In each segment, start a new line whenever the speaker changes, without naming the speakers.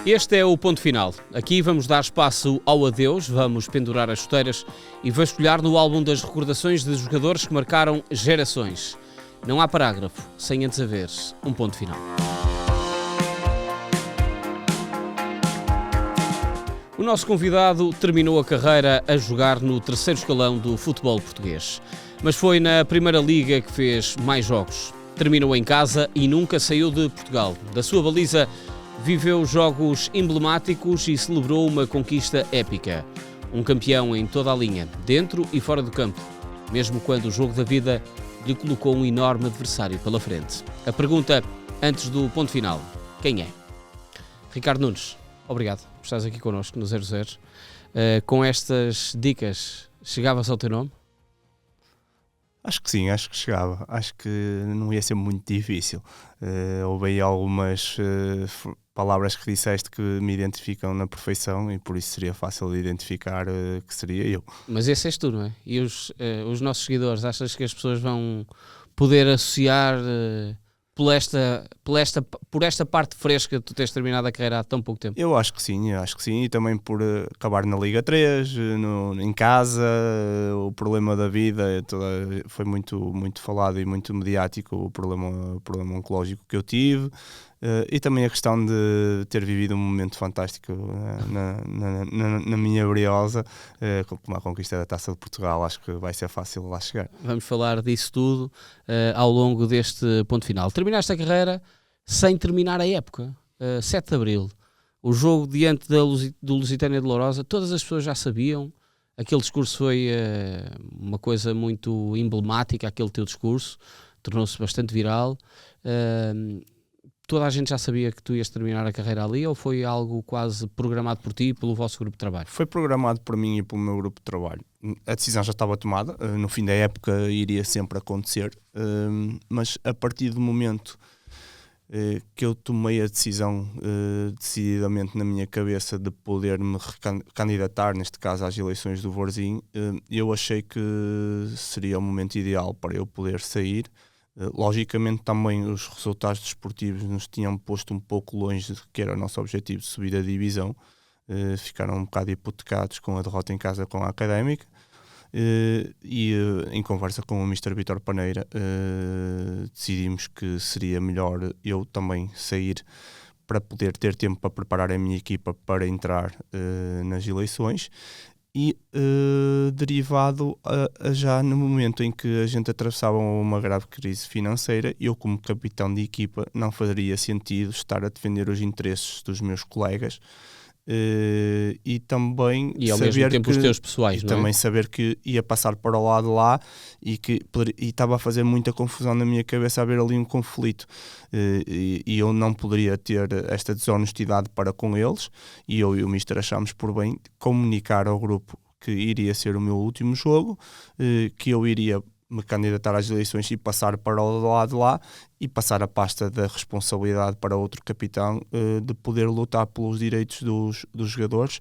Este é o ponto final. Aqui vamos dar espaço ao adeus, vamos pendurar as chuteiras e vasculhar no álbum das recordações de jogadores que marcaram gerações. Não há parágrafo sem antes haver um ponto final. O nosso convidado terminou a carreira a jogar no terceiro escalão do futebol português. Mas foi na Primeira Liga que fez mais jogos. Terminou em casa e nunca saiu de Portugal. Da sua baliza, viveu jogos emblemáticos e celebrou uma conquista épica. Um campeão em toda a linha, dentro e fora do campo, mesmo quando o jogo da vida lhe colocou um enorme adversário pela frente. A pergunta, antes do ponto final, quem é? Ricardo Nunes, obrigado por estares aqui connosco no 00. Com estas dicas, chegavas ao teu nome?
Acho que sim, acho que chegava. Acho que não ia ser muito difícil. Houve aí algumas palavras que disseste que me identificam na perfeição e por isso seria fácil de identificar que seria eu.
Mas esse és tu, não é? E os nossos seguidores, achas que as pessoas vão poder associar por esta parte fresca de tu teres terminado a carreira há tão pouco tempo?
Eu acho que sim, e também por acabar na Liga 3, em casa, o problema da vida foi muito falado e muito mediático, o problema oncológico que eu tive, e também a questão de ter vivido um momento fantástico na minha briosa, como a conquista da Taça de Portugal. Acho que vai ser fácil lá chegar.
Vamos falar disso tudo ao longo deste ponto final. Terminaste a carreira sem terminar a época, 7 de Abril. O jogo diante do Lusitânia de Lourosa, todas as pessoas já sabiam. Aquele discurso foi uma coisa muito emblemática, aquele teu discurso, tornou-se bastante viral. Toda a gente já sabia que tu ias terminar a carreira ali, ou foi algo quase programado por ti e pelo vosso grupo de trabalho?
Foi programado por mim e pelo meu grupo de trabalho. A decisão já estava tomada, no fim da época iria sempre acontecer, mas a partir do momento que eu tomei a decisão decididamente na minha cabeça de poder me candidatar, neste caso às eleições do Varzim, eu achei que seria o momento ideal para eu poder sair. Logicamente também os resultados desportivos nos tinham posto um pouco longe do que era o nosso objetivo de subir a divisão. Ficaram um bocado hipotecados com a derrota em casa com a Académica, e em conversa com o Mr. Vítor Paneira decidimos que seria melhor eu também sair para poder ter tempo para preparar a minha equipa para entrar nas eleições. E derivado já no momento em que a gente atravessava uma grave crise financeira, eu como capitão de equipa não faria sentido estar a defender os interesses dos meus colegas, e também
e ao
saber
mesmo tempo
que,
os teus pessoais,
e
não é?
também saber que ia passar para o lado lá e estava a fazer muita confusão na minha cabeça, haver ali um conflito, e eu não poderia ter esta desonestidade para com eles, e eu e o Mister achámos por bem comunicar ao grupo que iria ser o meu último jogo, que eu iria me candidatar às eleições e passar para o lado de lá e passar a pasta da responsabilidade para outro capitão, de poder lutar pelos direitos dos jogadores,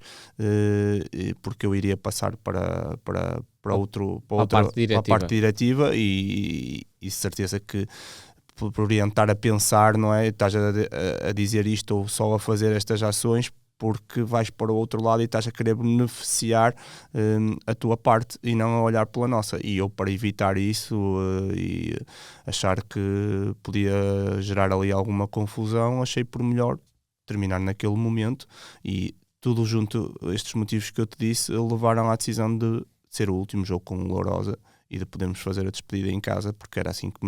porque eu iria passar para a parte diretiva e certeza que por orientar a pensar, não é? Estás a dizer isto ou só a fazer estas ações porque vais para o outro lado e estás a querer beneficiar a tua parte e não a olhar pela nossa. E eu, para evitar isso e achar que podia gerar ali alguma confusão, achei por melhor terminar naquele momento, e tudo junto, estes motivos que eu te disse, levaram à decisão de ser o último jogo com o Lourosa e de podermos fazer a despedida em casa, porque era assim que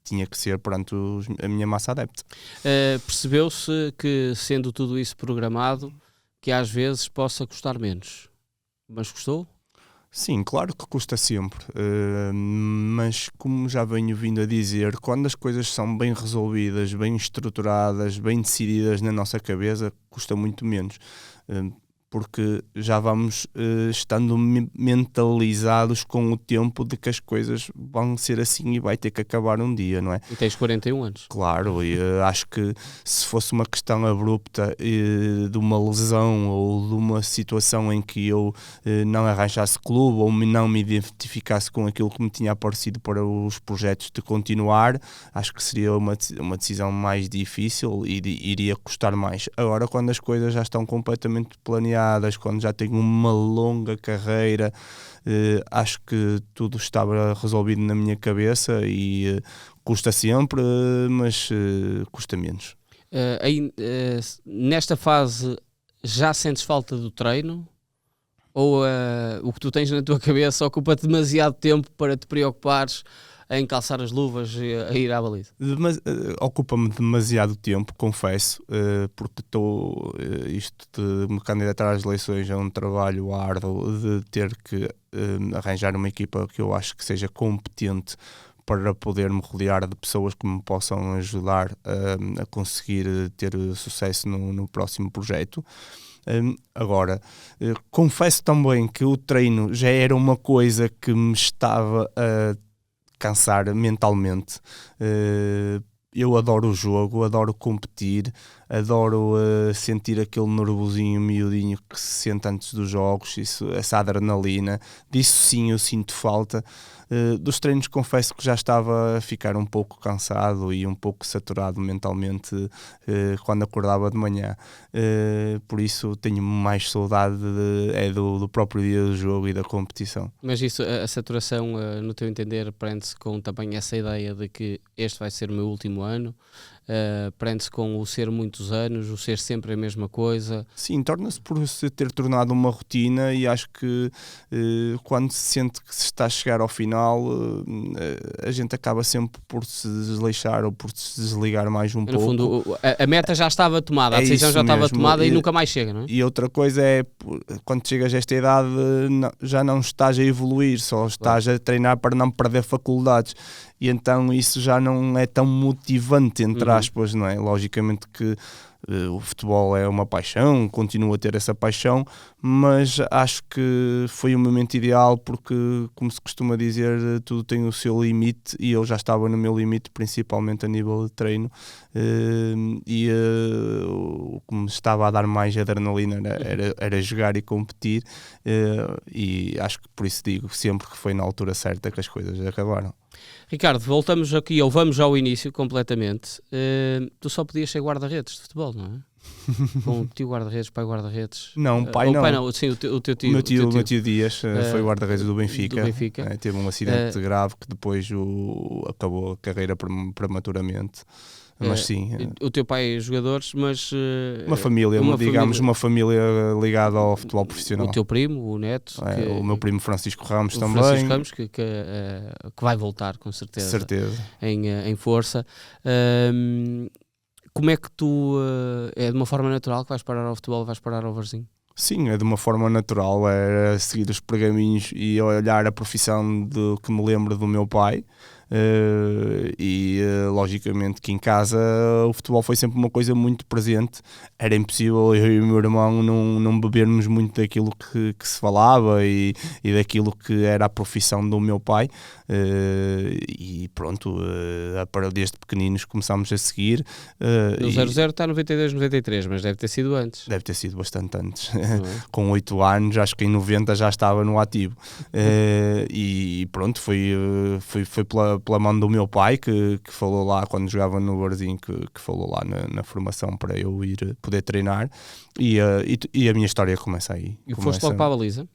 tinha que ser perante a minha massa adepta.
Percebeu-se que, sendo tudo isso programado, que às vezes possa custar menos. Mas custou?
Sim, claro que custa sempre, mas como já venho vindo a dizer, quando as coisas são bem resolvidas, bem estruturadas, bem decididas na nossa cabeça, custa muito menos. porque já vamos estando mentalizados com o tempo de que as coisas vão ser assim e vai ter que acabar um dia, não é?
E tens 41 anos.
Claro, e acho que se fosse uma questão abrupta de uma lesão ou de uma situação em que eu não arranjasse clube ou não me identificasse com aquilo que me tinha aparecido para os projetos de continuar, acho que seria uma decisão mais difícil e iria custar mais. Agora, quando as coisas já estão completamente planeadas, quando já tenho uma longa carreira, acho que tudo estava resolvido na minha cabeça e custa sempre, mas custa menos.
Nesta fase já sentes falta do treino? Ou o que tu tens na tua cabeça ocupa-te demasiado tempo para te preocupares em calçar as luvas e a ir à baliza?
Ocupa-me demasiado tempo, confesso, porque isto de me candidatar às eleições é um trabalho árduo de ter que arranjar uma equipa que eu acho que seja competente para poder me rodear de pessoas que me possam ajudar a conseguir ter sucesso no próximo projeto. Agora, confesso também que o treino já era uma coisa que me estava a cansar mentalmente. Eu adoro o jogo, adoro competir, adoro sentir aquele nervosinho miudinho que se sente antes dos jogos, essa adrenalina. Disso sim eu sinto falta. Dos treinos confesso que já estava a ficar um pouco cansado e um pouco saturado mentalmente quando acordava de manhã. Por isso tenho mais saudade do próprio dia do jogo e da competição.
Mas isso, a saturação, no teu entender, prende-se com também essa ideia de que este vai ser o meu último ano? Prende-se com o ser muitos anos, o ser sempre a mesma coisa?
Sim, torna-se por se ter tornado uma rotina e acho que quando se sente que se está a chegar ao final, a gente acaba sempre por se desleixar ou por se desligar mais um pouco.
No fundo, a meta já estava tomada, a decisão já estava tomada e nunca mais chega, não é?
E outra coisa é, quando chegas a esta idade, já não estás a evoluir, só estás a treinar para não perder faculdades. E então isso já não é tão motivante, entre aspas, não é? Logicamente que o futebol é uma paixão, continuo a ter essa paixão, mas acho que foi o momento ideal porque, como se costuma dizer, tudo tem o seu limite e eu já estava no meu limite, principalmente a nível de treino, o que me estava a dar mais adrenalina era jogar e competir, e acho que por isso digo sempre que foi na altura certa que as coisas acabaram.
Ricardo, voltamos aqui, ou vamos ao início completamente. Tu só podias ser guarda-redes de futebol, não é? Com o tio guarda-redes, pai guarda-redes.
Não, pai não.
Sim, o teu tio.
O meu tio Dias foi guarda-redes do Benfica. Teve um acidente grave que depois acabou a carreira prematuramente. Mas sim.
O teu pai é jogadores, mas...
uma família ligada ao futebol profissional.
O teu primo, o neto.
O meu primo Francisco Ramos
o
também.
Francisco Ramos, que vai voltar com certeza. Em força. Como é que tu... é de uma forma natural que vais parar ao futebol, vais parar ao Varzim?
Sim, é de uma forma natural. É seguir os pergaminhos e olhar a profissão que me lembro do meu pai. Logicamente que em casa o futebol foi sempre uma coisa muito presente. Era impossível eu e o meu irmão não bebermos muito daquilo que se falava e daquilo que era a profissão do meu pai, e pronto, desde pequeninos começámos a seguir.
No 00 está 92, 93, mas deve ter sido antes.
Deve ter sido bastante antes. Com 8 anos, acho que em 90 já estava no ativo. E pronto, foi pela mão do meu pai que falou lá quando jogava no Varzim, que falou lá na formação para eu poder treinar, e a minha história começa aí.
E foste logo para a baliza?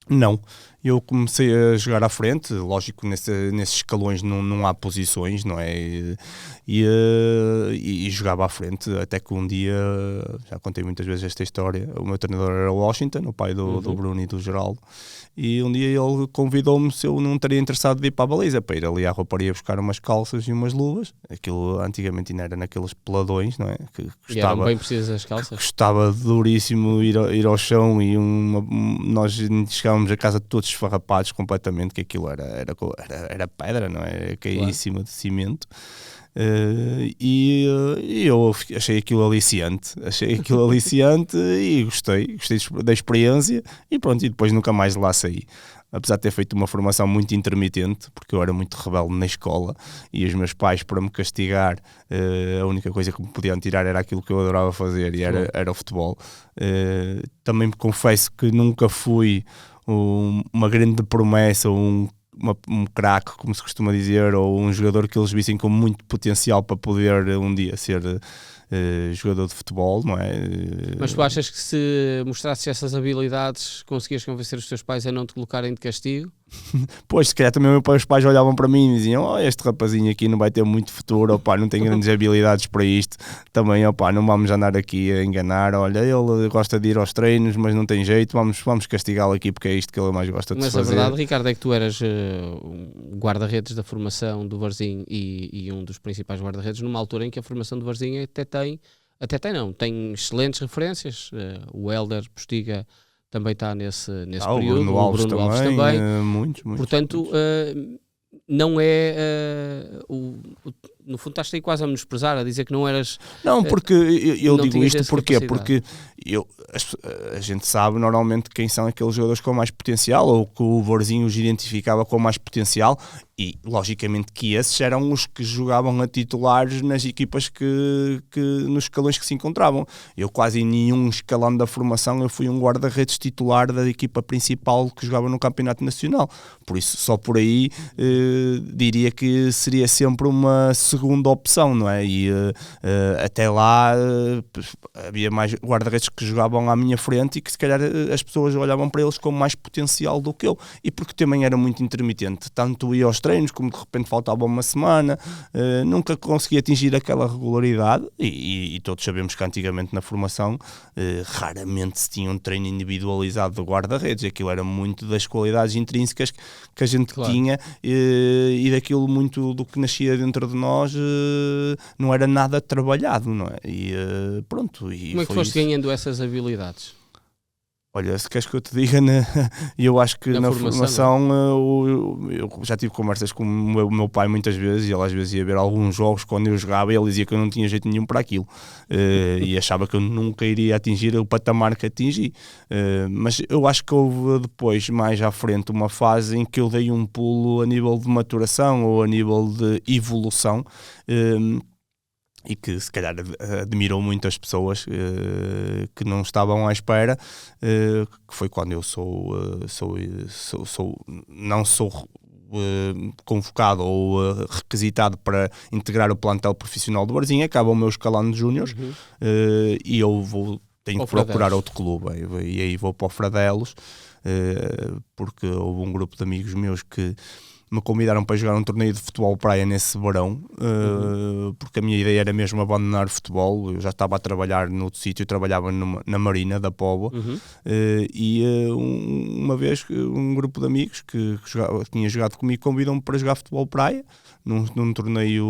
Não, eu comecei a jogar à frente, lógico, nesses escalões não há posições, não é? E jogava à frente, até que um dia, já contei muitas vezes esta história, o meu treinador era o Washington, o pai do Bruno e do Geraldo, e um dia ele convidou-me se eu não estaria interessado de ir para a baliza, para ir ali à rouparia buscar umas calças e umas luvas. Aquilo antigamente ainda era naqueles peladões, não é?
E eram bem precisas as calças?
Custava duríssimo ir ao chão e nós chegávamos a casa todos esfarrapados completamente, que aquilo era pedra, não é? Caía em cima de cimento. E eu achei aquilo aliciante e gostei da experiência e pronto, e depois nunca mais de lá saí. Apesar de ter feito uma formação muito intermitente, porque eu era muito rebelde na escola e os meus pais, para me castigar, a única coisa que me podiam tirar era aquilo que eu adorava fazer, e era o futebol. Também me confesso que nunca fui uma grande promessa, um craque, como se costuma dizer, ou um jogador que eles vissem com muito potencial para poder um dia ser jogador de futebol, não é?
Mas tu achas que se mostrasses essas habilidades conseguias convencer os teus pais a não te colocarem de castigo?
Pois, se calhar também meus pais olhavam para mim e diziam: este rapazinho aqui não vai ter muito futuro, opá, não tem grandes habilidades para isto, também, opá, não vamos andar aqui a enganar, olha, ele gosta de ir aos treinos, mas não tem jeito, vamos castigá-lo aqui porque é isto que ele mais gosta de fazer.
Mas a verdade, Ricardo, é que tu eras um guarda-redes da formação do Varzim e um dos principais guarda-redes numa altura em que a formação do Varzim tem excelentes referências. O Hélder Postiga também está nesse período,
o Bruno Alves também. Muitos.
Portanto, não é no fundo estás aí quase a menosprezar, a dizer que não eras...
Não, porque eu
não
digo isto porque
capacidade.
a gente sabe normalmente quem são aqueles jogadores com mais potencial, ou que o Vorzinho os identificava com mais potencial, e logicamente que esses eram os que jogavam a titulares nas equipas nos escalões que se encontravam. Eu quase em nenhum escalão da formação eu fui um guarda-redes titular da equipa principal que jogava no Campeonato Nacional. Por isso, só por aí diria que seria sempre uma segunda opção, não é? E até lá havia mais guarda-redes que jogavam à minha frente e que se calhar as pessoas olhavam para eles com mais potencial do que eu. E porque também era muito intermitente, tanto ia aos treinos como de repente faltava uma semana, nunca consegui atingir aquela regularidade e todos sabemos que antigamente na formação raramente se tinha um treino individualizado de guarda-redes, aquilo era muito das qualidades intrínsecas que a gente tinha e daquilo muito do que nascia dentro de nós não era nada trabalhado, não é? E pronto. E
como é que foste ganhando essas habilidades?
Olha, se queres que eu te diga, eu acho que na formação eu já tive conversas com o meu pai muitas vezes, e ele às vezes ia ver alguns jogos quando eu jogava e ele dizia que eu não tinha jeito nenhum para aquilo e achava que eu nunca iria atingir o patamar que atingi, mas eu acho que houve depois, mais à frente, uma fase em que eu dei um pulo a nível de maturação ou a nível de evolução, e que se calhar admirou muitas pessoas que não estavam à espera, que foi quando eu não sou convocado ou requisitado para integrar o plantel profissional do Varzim, acaba o meu escalão de júniores, e eu tenho que procurar outro clube, e aí vou para o Fradelos, porque houve um grupo de amigos meus que me convidaram para jogar um torneio de futebol praia nesse verão, porque a minha ideia era mesmo abandonar o futebol. Eu já estava a trabalhar noutro sítio, trabalhava na Marina da Póvoa, e uma vez um grupo de amigos que tinha jogado comigo convidam-me para jogar futebol praia num torneio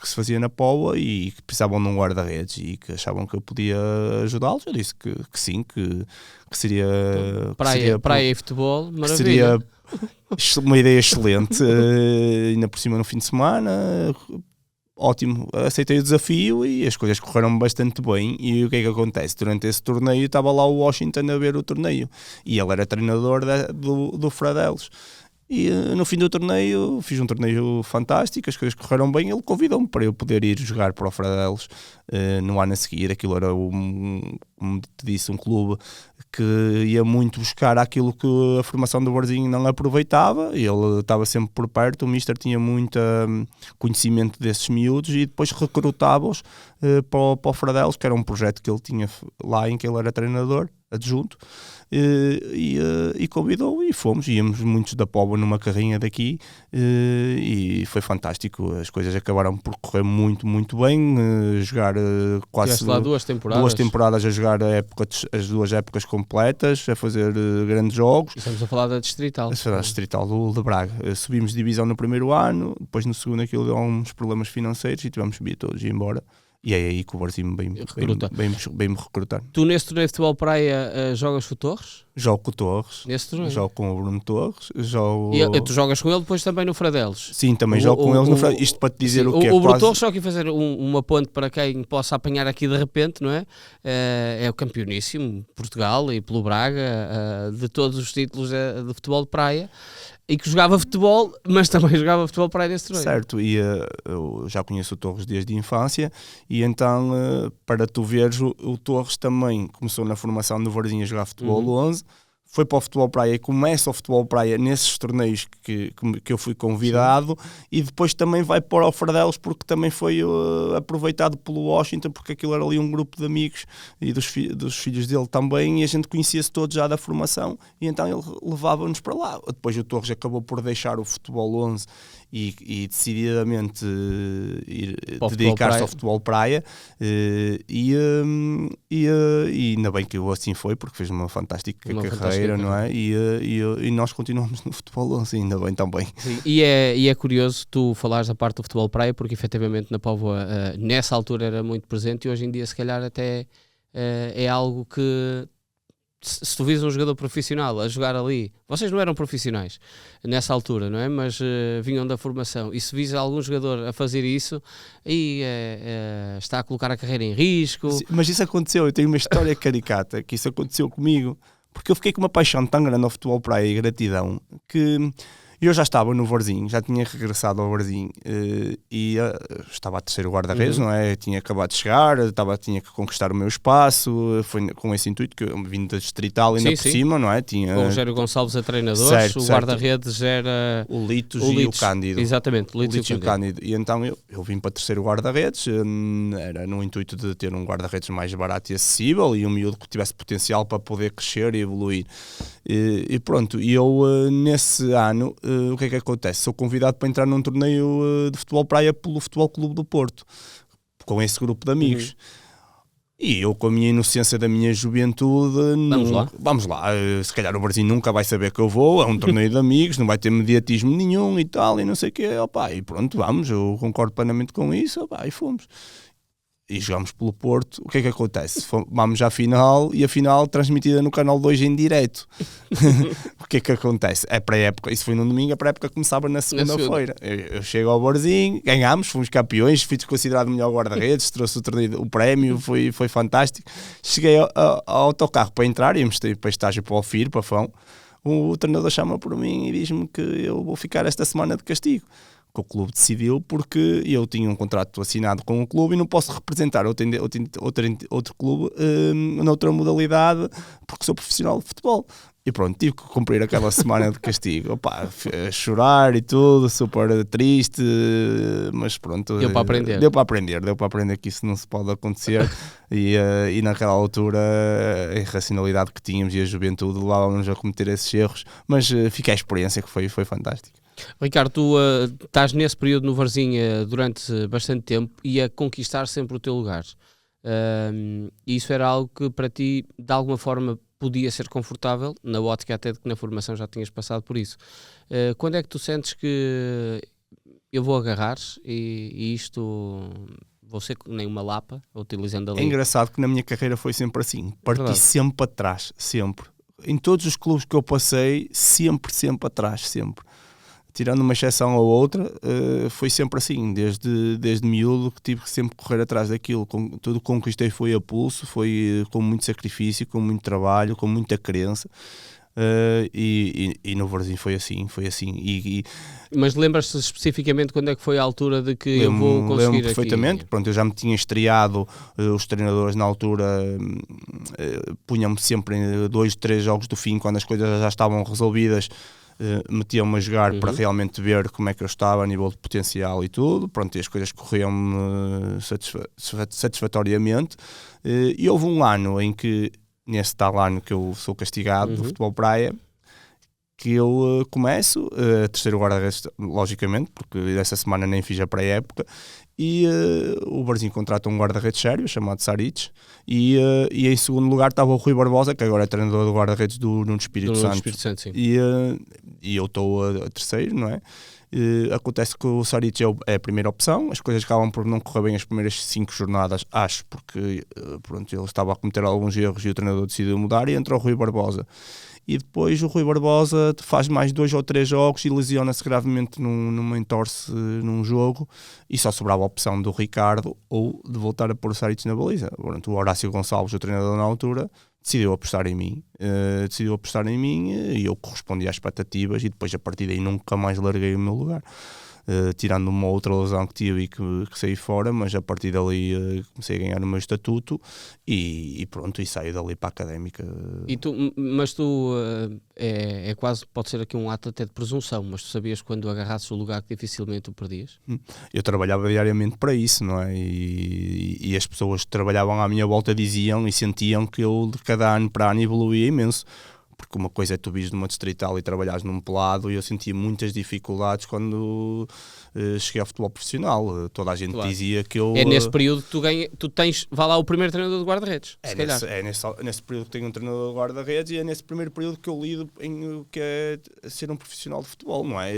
que se fazia na Póvoa e que precisavam de um guarda-redes e que achavam que eu podia ajudá-los. Eu disse que sim, que seria...
praia e futebol, maravilha.
Seria uma ideia excelente, ainda por cima no fim de semana, ótimo, aceitei o desafio e as coisas correram bastante bem. E o que é que acontece? Durante esse torneio estava lá o Washington a ver o torneio e ele era treinador do Fradelos. E no fim do torneio, fiz um torneio fantástico, as coisas correram bem, ele convidou-me para eu poder ir jogar para o Fradelos no ano a seguir. Aquilo era, como te disse, um clube que ia muito buscar aquilo que a formação do Varzim não aproveitava. Ele estava sempre por perto, o Mister tinha muito conhecimento desses miúdos e depois recrutava-os para o Fradelos, que era um projeto que ele tinha lá em que ele era treinador adjunto. E convidou e íamos muitos da Póvoa numa carrinha daqui, e foi fantástico. As coisas acabaram por correr muito, muito bem, jogar quase
lá duas temporadas
a jogar as duas épocas completas, a fazer grandes jogos.
Estamos a falar da Distrital.
A Distrital de Braga. Subimos de divisão no primeiro ano, depois no segundo aquilo deu uns problemas financeiros e tivemos que vir todos embora. E é aí que o Varzim bem me recrutar.
Tu nesse torneio de futebol praia jogas com o Torres?
Jogo com o Torres, jogo com o Bruno Torres,
E tu jogas com ele depois também no Fradelos?
Sim, também jogo com eles no Fradelos. Isto para te dizer
sim,
o que é
o Bruno
quase...
Torres, só aqui fazer uma ponte para quem possa apanhar aqui de repente, não é? É o campeoníssimo Portugal e pelo Braga de todos os títulos de futebol de praia. E que jogava futebol, mas também jogava futebol praia nesse torneio.
Certo, e eu já conheço o Torres desde a infância, e então, para tu veres, o Torres também começou na formação do Varzim a jogar futebol 11, foi para o futebol praia e começa o futebol praia nesses torneios que eu fui convidado. Sim. E depois também vai para o Fradelos, porque também foi aproveitado pelo Washington, porque aquilo era ali um grupo de amigos e dos filhos dele também, e a gente conhecia-se todos já da formação, e então ele levava-nos para lá. Depois o Torres acabou por deixar o futebol 11 e decididamente dedicar-se ao futebol praia, e ainda bem que assim foi, porque fez uma fantástica carreira, não é? E nós continuamos no futebol 11, ainda bem também.
Sim. E é curioso tu falares da parte do futebol praia, porque efetivamente na Póvoa nessa altura era muito presente, e hoje em dia se calhar até é algo que, se tu vis um jogador profissional a jogar ali, vocês não eram profissionais nessa altura, não é? Mas vinham da formação, e se vis algum jogador a fazer isso, aí está a colocar a carreira em risco.
Sim, mas isso aconteceu, eu tenho uma história caricata, que isso aconteceu comigo, porque eu fiquei com uma paixão tão grande ao futebol praia e gratidão, que eu já estava no Varzim, já tinha regressado ao Varzim, e estava a terceiro guarda-redes, não é? Eu tinha acabado de chegar, tinha que conquistar o meu espaço, foi com esse intuito que eu vim da Distrital ainda por cima, não é?
Com o Rogério Gonçalves a treinador, o guarda-redes era
o Litos e o Cândido.
Exatamente, o Litos
e o Cândido. E então eu vim para terceiro guarda-redes, era no intuito de ter um guarda-redes mais barato e acessível, e um miúdo que tivesse potencial para poder crescer e evoluir. E pronto, e eu nesse ano, o que é que acontece? Sou convidado para entrar num torneio de futebol praia pelo Futebol Clube do Porto, com esse grupo de amigos. E eu, com a minha inocência da minha juventude, vamos lá, se calhar o Varzim nunca vai saber que eu vou, é um torneio de amigos, não vai ter mediatismo nenhum e tal, e não sei o quê, e pronto, vamos, eu concordo plenamente com isso, e fomos. E jogámos pelo Porto. O que é que acontece? Vamos à final, e a final transmitida no Canal 2 em direto. O que é que acontece? É pré-época, isso foi no domingo, a pré-época começava na segunda-feira. Eu chego ao Varzim, ganhámos, fomos campeões, fui considerado o melhor guarda-redes, trouxe o prémio, foi fantástico. Cheguei ao autocarro para entrar, íamos para estágio para o FIR, para Fão. O treinador chama por mim e diz-me que eu vou ficar esta semana de castigo. Que o clube decidiu, porque eu tinha um contrato assinado com o clube e não posso representar outro clube noutra modalidade, porque sou profissional de futebol. E pronto, tive que cumprir aquela semana de castigo. A chorar e tudo, super triste, mas pronto.
Deu para aprender.
Deu para aprender que isso não se pode acontecer. E naquela altura a irracionalidade que tínhamos e a juventude levávamos a cometer esses erros, mas fica a experiência que foi fantástica.
Ricardo, tu estás nesse período no Varzim durante bastante tempo e a conquistar sempre o teu lugar. E isso era algo que para ti, de alguma forma, podia ser confortável, na ótica até de que na formação já tinhas passado por isso. Quando é que tu sentes que eu vou agarrar e isto... vou ser nem uma lapa, utilizando ali...
É engraçado que na minha carreira foi sempre assim. Parti sempre para trás, sempre. Em todos os clubes que eu passei, sempre atrás, sempre. Tirando uma exceção ou outra, foi sempre assim, desde miúdo, que tive que sempre correr atrás daquilo. Tudo que conquistei foi a pulso, foi com muito sacrifício, com muito trabalho, com muita crença. E no Varzim foi assim.
Mas lembras-te especificamente quando é que foi a altura de que eu vou conseguir
lembro perfeitamente. Pronto, eu já me tinha estreado, os treinadores na altura punham-me sempre em 2, 3 jogos do fim, quando as coisas já estavam resolvidas. Metiam-me a jogar para realmente ver como é que eu estava a nível de potencial e tudo. Pronto, e as coisas corriam-me satisfatoriamente. E houve um ano em que, nesse tal ano que eu sou castigado do futebol praia, que eu começo, terceiro guarda-redes, logicamente, porque dessa semana nem fiz a pré-época, e o Varzim contrata um guarda-redes sério, chamado Saric, e em segundo lugar estava o Rui Barbosa, que agora é treinador do guarda-redes do Nuno Espírito Santo.
Sim.
E eu estou a terceiro, não é? Acontece que o Saric é a primeira opção, as coisas acabam por não correr bem as primeiras 5 jornadas, acho, porque pronto, ele estava a cometer alguns erros e o treinador decidiu mudar, e entra o Rui Barbosa. E depois o Rui Barbosa faz mais 2 ou 3 jogos e lesiona-se gravemente numa entorse num jogo, e só sobrava a opção do Ricardo ou de voltar a pôr o Saric na baliza. Pronto, o Horácio Gonçalves, o treinador na altura, decidiu apostar em mim, e eu correspondi às expectativas, e depois a partir daí nunca mais larguei o meu lugar. Tirando uma outra lesão que tive e que saí fora, mas a partir dali comecei a ganhar o meu estatuto e pronto, e saio dali para a Académica.
Mas tu é quase, pode ser aqui um ato até de presunção, mas tu sabias quando agarrasses o lugar que dificilmente o perdias?
Eu trabalhava diariamente para isso, não é? E as pessoas que trabalhavam à minha volta diziam e sentiam que eu de cada ano para ano evoluía imenso. Porque uma coisa é tu vires numa distrital e trabalhares num pelado, e eu sentia muitas dificuldades quando cheguei ao futebol profissional. Toda a gente dizia que eu...
É nesse período que tu tens, vá lá, o primeiro treinador de guarda-redes, se calhar.
É nesse período que tenho um treinador de guarda-redes, e é nesse primeiro período que eu lido em que é ser um profissional de futebol, não é?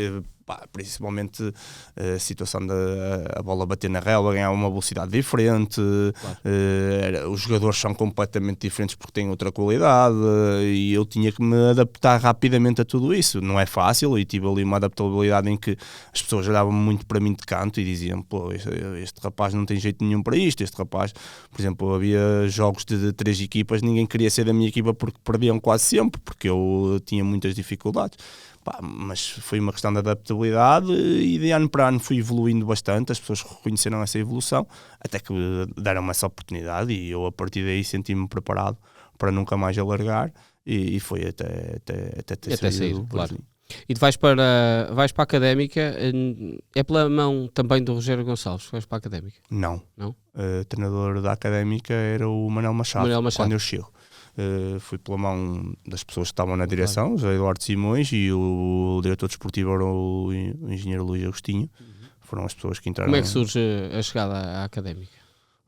Principalmente a situação da bola bater na relva, ganhar uma velocidade diferente, claro. Os jogadores são completamente diferentes porque têm outra qualidade, e eu tinha que me adaptar rapidamente a tudo isso. Não é fácil, e tive ali uma adaptabilidade em que as pessoas olhavam muito para mim de canto e diziam: pô, este rapaz não tem jeito nenhum para isto. Este rapaz, por exemplo, havia jogos de 3 equipas, ninguém queria ser da minha equipa porque perdiam quase sempre, porque eu tinha muitas dificuldades. Mas foi uma questão de adaptabilidade, e de ano para ano fui evoluindo bastante. As pessoas reconheceram essa evolução, até que deram-me essa oportunidade, e eu a partir daí senti-me preparado para nunca mais alargar, e foi até ter saído, claro.
E tu vais para a Académica, é pela mão também do Rogério Gonçalves que vais para a Académica?
Não? O treinador da Académica era o Manuel Machado. Quando eu chego. Fui pela mão das pessoas que estavam na direção, José Eduardo Simões, e o diretor desportivo era o engenheiro Luís Agostinho. Foram as pessoas que entraram.
Como é que surge a chegada à Académica?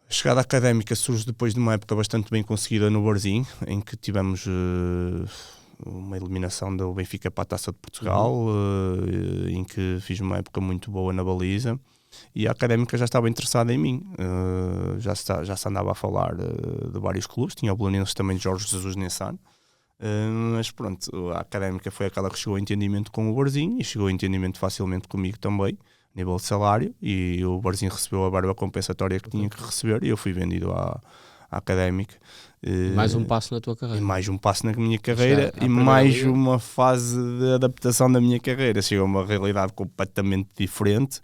A chegada à Académica surge depois de uma época bastante bem conseguida no Varzim, em que tivemos uma eliminação do Benfica para a Taça de Portugal, em que fiz uma época muito boa na baliza. E a Académica já estava interessada em mim, já se andava a falar de vários clubes, tinha o Belenenses também de Jorge Jesus nesse ano, mas pronto, a Académica foi aquela que chegou a entendimento com o Varzim, e chegou a entendimento facilmente comigo também, a nível de salário, e o Varzim recebeu a verba compensatória que tinha que receber, e eu fui vendido à Académica.
Mais um passo na tua carreira.
E mais um passo na minha carreira, e mais uma fase de adaptação da minha carreira. Chegou a uma realidade completamente diferente.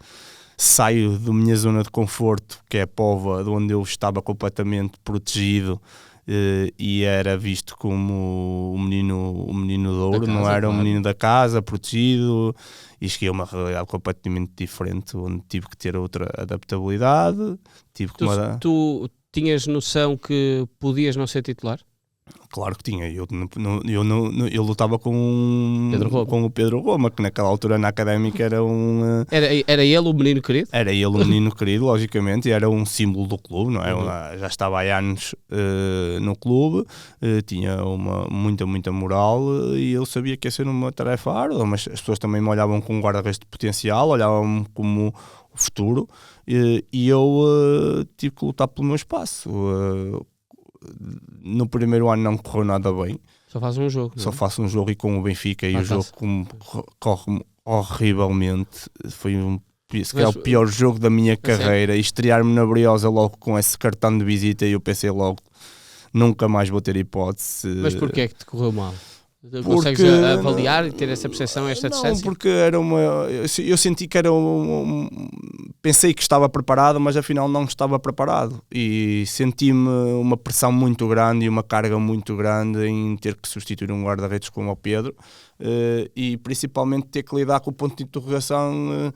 Saio da minha zona de conforto, que é a Póvoa, de onde eu estava completamente protegido, e era visto como o menino de ouro, casa, não era claro. Um menino da casa, protegido, e cheguei a uma realidade completamente diferente, onde tive que ter outra adaptabilidade.
Tu tinhas noção que podias não ser titular?
Claro que tinha. Eu lutava com o Pedro Roma, que naquela altura na Académica era um...
Era ele o menino querido?
Era ele o menino querido, logicamente, e era um símbolo do clube, não é? Já estava há anos no clube, tinha muita moral, e eu sabia que ia ser uma tarefa árdua, mas as pessoas também me olhavam como um guarda-redes de potencial, olhavam-me como o futuro, e eu tive que lutar pelo meu espaço. No primeiro ano não correu nada bem.
Só faz um jogo.
Só faço um jogo, e com o Benfica, e o jogo corre horrivelmente. Foi o pior jogo da minha carreira. E estrear-me na Briosa logo com esse cartão de visita, e eu pensei logo: nunca mais vou ter hipótese.
Mas porquê é que te correu mal? Consegues avaliar e ter essa percepção a esta distância?
Não, porque era eu senti que era pensei que estava preparado, mas afinal não estava preparado, e senti-me uma pressão muito grande e uma carga muito grande em ter que substituir um guarda-redes como o Pedro, e principalmente ter que lidar com o ponto de interrogação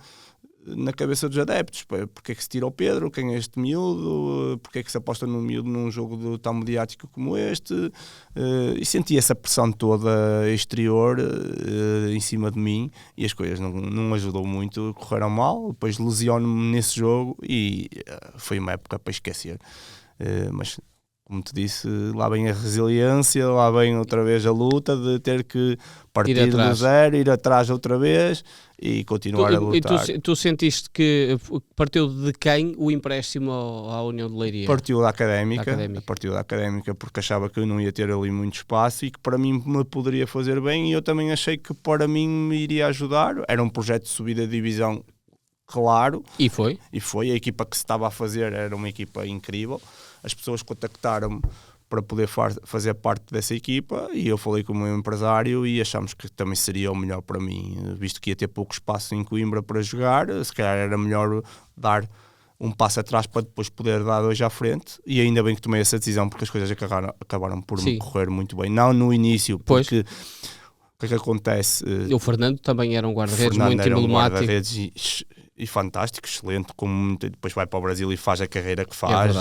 na cabeça dos adeptos. Porque é que se tira o Pedro? Quem é este miúdo? Porque é que se aposta no miúdo num jogo tão mediático como este? E senti essa pressão toda exterior em cima de mim, e as coisas não ajudou muito, correram mal. Depois lesiono-me nesse jogo, e foi uma época para esquecer. Mas como te disse, lá vem a resiliência, lá vem outra vez a luta de ter que partir do zero, ir atrás outra vez e continuar a lutar.
E tu sentiste que partiu de quem o empréstimo à União de Leiria?
Partiu da Académica, porque achava que eu não ia ter ali muito espaço e que para mim me poderia fazer bem, e eu também achei que para mim me iria ajudar. Era um projeto de subida de divisão, claro.
E foi?
A equipa que se estava a fazer era uma equipa incrível. As pessoas contactaram-me para poder fazer parte dessa equipa e eu falei com o meu empresário e achámos que também seria o melhor para mim, visto que ia ter pouco espaço em Coimbra para jogar. Se calhar era melhor dar um passo atrás para depois poder dar dois à frente, e ainda bem que tomei essa decisão, porque as coisas acabaram por me correr muito bem. Não no início, porque o que é que acontece?
O Fernando também era um guarda-redes muito emblemático.
Um guarda-redes e fantástico, excelente, como depois vai para o Brasil e faz a carreira que faz.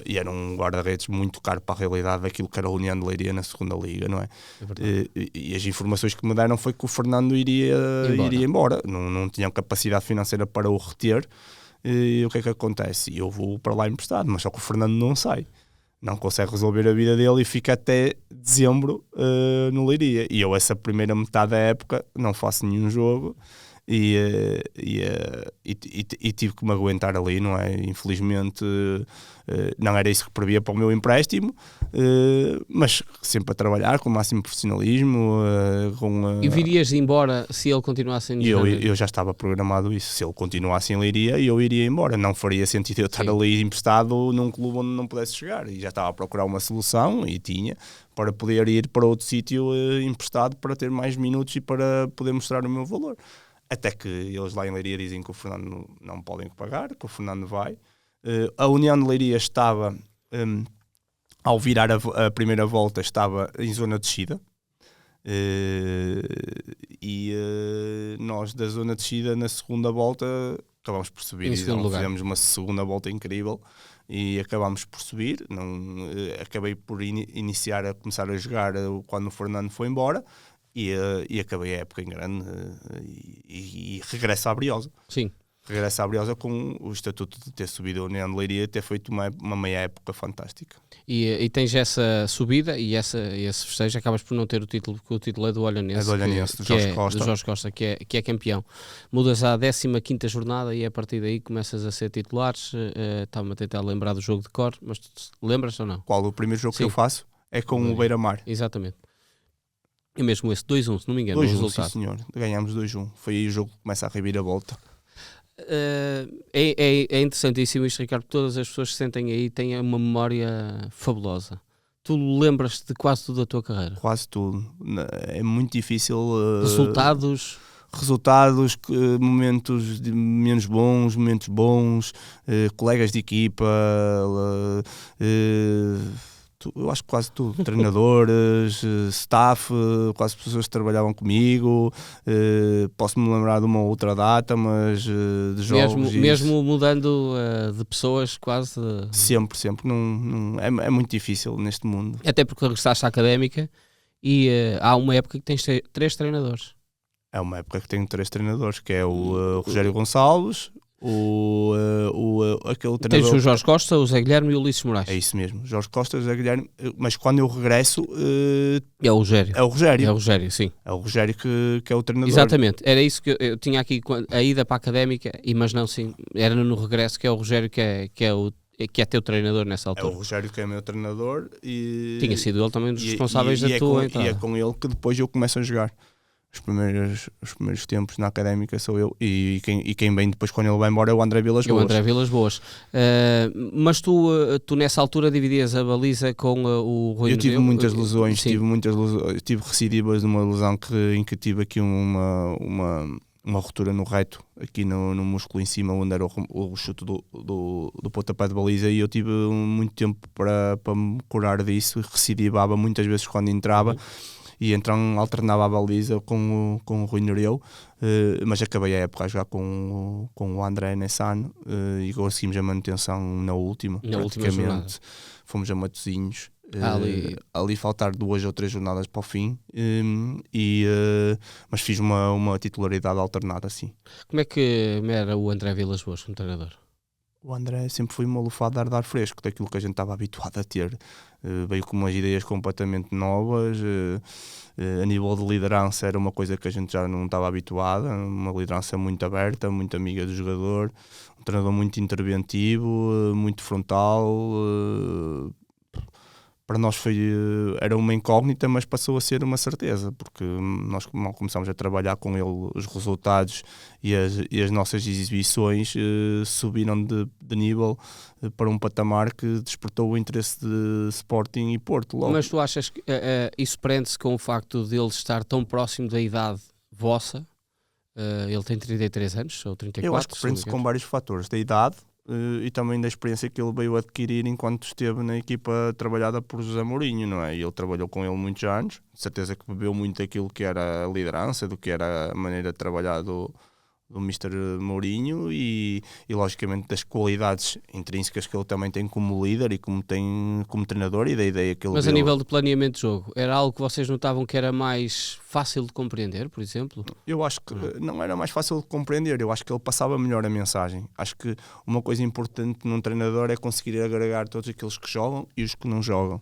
E era um guarda-redes muito caro para a realidade daquilo que era a União de Leiria na segunda liga, não é? E as informações que me deram foi que o Fernando iria embora. Não tinham capacidade financeira para o reter. E o que é que acontece? Eu vou para lá emprestado, mas só que o Fernando não sai. Não consegue resolver a vida dele e fica até dezembro no Leiria. E eu, essa primeira metade da época, não faço nenhum jogo. E tive que me aguentar ali, não é? Infelizmente não era isso que previa para o meu empréstimo, mas sempre a trabalhar com o máximo profissionalismo.
E virias embora se ele continuasse em Leiria?
Eu já estava programado isso. Se ele continuasse em Leiria, eu iria embora. Não faria sentido eu estar ali emprestado num clube onde não pudesse chegar. E já estava a procurar uma solução, e tinha, para poder ir para outro sítio emprestado, para ter mais minutos e para poder mostrar o meu valor. Até que eles lá em Leiria dizem que o Fernando não podem pagar, que o Fernando vai. A União de Leiria estava, ao virar a primeira volta, estava em zona de descida. Nós da zona de descida, na segunda volta, acabámos por subir. Fizemos uma segunda volta incrível e acabámos por subir. Acabei por iniciar a começar a jogar quando o Fernando foi embora. E acabei a época em grande e regresso à Briosa.
Sim.
Regresso à Briosa com o estatuto de ter subido a União de Leiria e ter feito uma meia época fantástica.
E tens essa subida e esse festejo, acabas por não ter o título, porque o título é do Olhanense.
É do Olhanense, do Jorge Costa.
Do Jorge Costa, que é campeão. Mudas à 15ª jornada e a partir daí começas a ser titulares. Estava-me a tentar lembrar do jogo de cor, mas tu lembras ou não?
Qual? O primeiro jogo que eu faço é com o Beira-Mar.
Exatamente. E mesmo esse 2-1, se não me engano,
2-1, o resultado. Sim, senhor. Ganhámos 2-1. Foi aí o jogo que começa a reviravolta.
É interessantíssimo isto, Ricardo. Todas as pessoas que sentem aí têm uma memória fabulosa. Tu lembras de quase tudo da tua carreira?
Quase tudo. É muito difícil. Resultados, momentos menos bons, momentos bons, colegas de equipa. Eu acho que quase tudo, treinadores, staff, quase pessoas que trabalhavam comigo. Posso-me lembrar de uma outra data, mas de jogos...
Mesmo mudando de pessoas, quase...
Sempre. É muito difícil neste mundo.
Até porque regressaste à Académica e há uma época que tens 3 treinadores.
É uma época que tenho 3 treinadores, que é o Rogério Gonçalves, aquele treinador...
Tens o Jorge Costa, o Zé Guilherme e o Ulisses Moraes.
É isso mesmo, Jorge Costa, o Zé Guilherme, mas quando eu regresso...
É o Rogério.
É o Rogério,
sim.
É o Rogério que é o treinador.
Exatamente, era isso que eu tinha aqui, a ida para a Académica, mas não, sim, era no regresso, que é o Rogério que é teu treinador nessa altura.
É o Rogério que é meu treinador e...
Tinha sido ele também um dos responsáveis da tua entrada.
E é com ele que depois eu começo a jogar. Os primeiros tempos na Académica sou eu, e quem vem depois quando ele vai embora é o André Vilas Boas.
O André Vilas Boas. Mas tu nessa altura dividias a baliza com o Rui Nereu?
Eu tive muitas lesões, tive recidivas de uma lesão em que tive aqui uma ruptura no reto, aqui no músculo em cima, onde era o chute do pontapé de baliza, e eu tive muito tempo para me curar disso, recidivava muitas vezes quando entrava. E então alternava a baliza com o Rui Nereu, mas acabei a época a jogar com o André nesse ano, e conseguimos a manutenção na última jornada. Fomos a Matosinhos, ali faltar 2 ou 3 jornadas para o fim, mas fiz uma titularidade alternada assim.
Como é que era o André Vilas Boas como treinador?
O André sempre foi uma lufada de ar fresco, daquilo que a gente estava habituado a ter. Veio com umas ideias completamente novas, a nível de liderança era uma coisa que a gente já não estava habituada, uma liderança muito aberta, muito amiga do jogador, um treinador muito interventivo, muito frontal. Para nós era uma incógnita, mas passou a ser uma certeza, porque nós mal começámos a trabalhar com ele, os resultados e as nossas exibições subiram de nível para um patamar que despertou o interesse de Sporting e Porto logo.
Mas tu achas que isso prende-se com o facto de ele estar tão próximo da idade vossa? Ele tem 33 anos, ou 34?
Eu acho que prende-se com vários fatores, da idade, e também da experiência que ele veio adquirir enquanto esteve na equipa trabalhada por José Mourinho, não é? E ele trabalhou com ele muitos anos, de certeza que bebeu muito daquilo que era a liderança, do que era a maneira de trabalhar do Mr. Mourinho e logicamente das qualidades intrínsecas que ele também tem como líder e como treinador e da ideia que ele
Mas a nível de planeamento de jogo, era algo que vocês notavam que era mais fácil de compreender, por exemplo?
Eu acho que não era mais fácil de compreender, eu acho que ele passava melhor a mensagem. Acho que uma coisa importante num treinador é conseguir agregar todos aqueles que jogam e os que não jogam.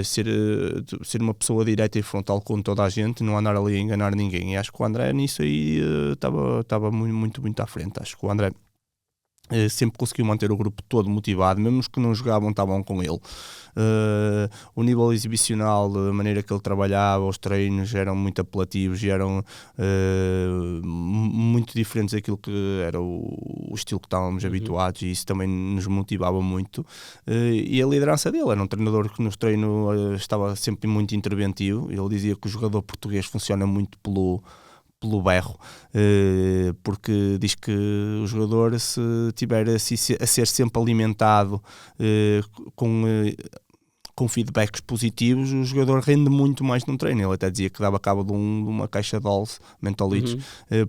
Ser uma pessoa direta e frontal com toda a gente, não andar ali a enganar ninguém. E acho que o André nisso aí estava muito à frente. Acho que o André sempre conseguiu manter o grupo todo motivado, mesmo os que não jogavam estavam com ele. O nível exibicional, a maneira que ele trabalhava, os treinos eram muito apelativos e eram muito diferentes daquilo que era o estilo que estávamos habituados, e isso também nos motivava muito. E a liderança dele, era um treinador que nos treinos estava sempre muito interventivo. Ele dizia que o jogador português funciona muito pelo berro, porque diz que o jogador, se tiver a ser sempre alimentado com feedbacks positivos, o jogador rende muito mais num treino. Ele até dizia que dava cabo de uma caixa de Halls, mentalitos,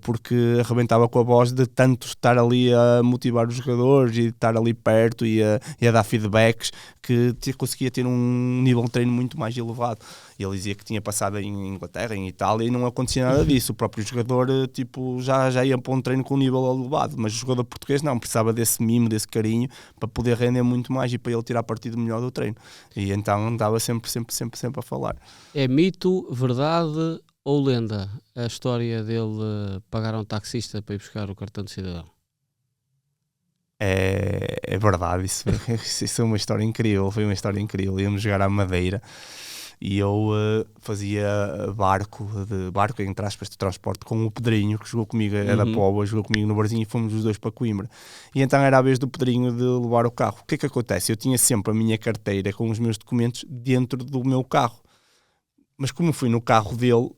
porque arrebentava com a voz de tanto estar ali a motivar os jogadores e estar ali perto e a dar feedbacks, que conseguia ter um nível de treino muito mais elevado. E ele dizia que tinha passado em Inglaterra, em Itália, e não acontecia nada disso. O próprio jogador já ia para um treino com um nível elevado, mas o jogador português não, precisava desse mimo, desse carinho, para poder render muito mais e para ele tirar partido melhor do treino. E então andava sempre a falar.
É mito, verdade ou lenda a história dele pagar a um taxista para ir buscar o cartão de cidadão?
É verdade, isso é uma história incrível. Foi uma história incrível. Íamos jogar à Madeira e eu fazia barco, entre aspas, de transporte com o Pedrinho, que jogou comigo, é da Póvoa, jogou comigo no barzinho, e fomos os dois para Coimbra. E então era a vez do Pedrinho de levar o carro. O que é que acontece? Eu tinha sempre a minha carteira com os meus documentos dentro do meu carro. Mas como fui no carro dele,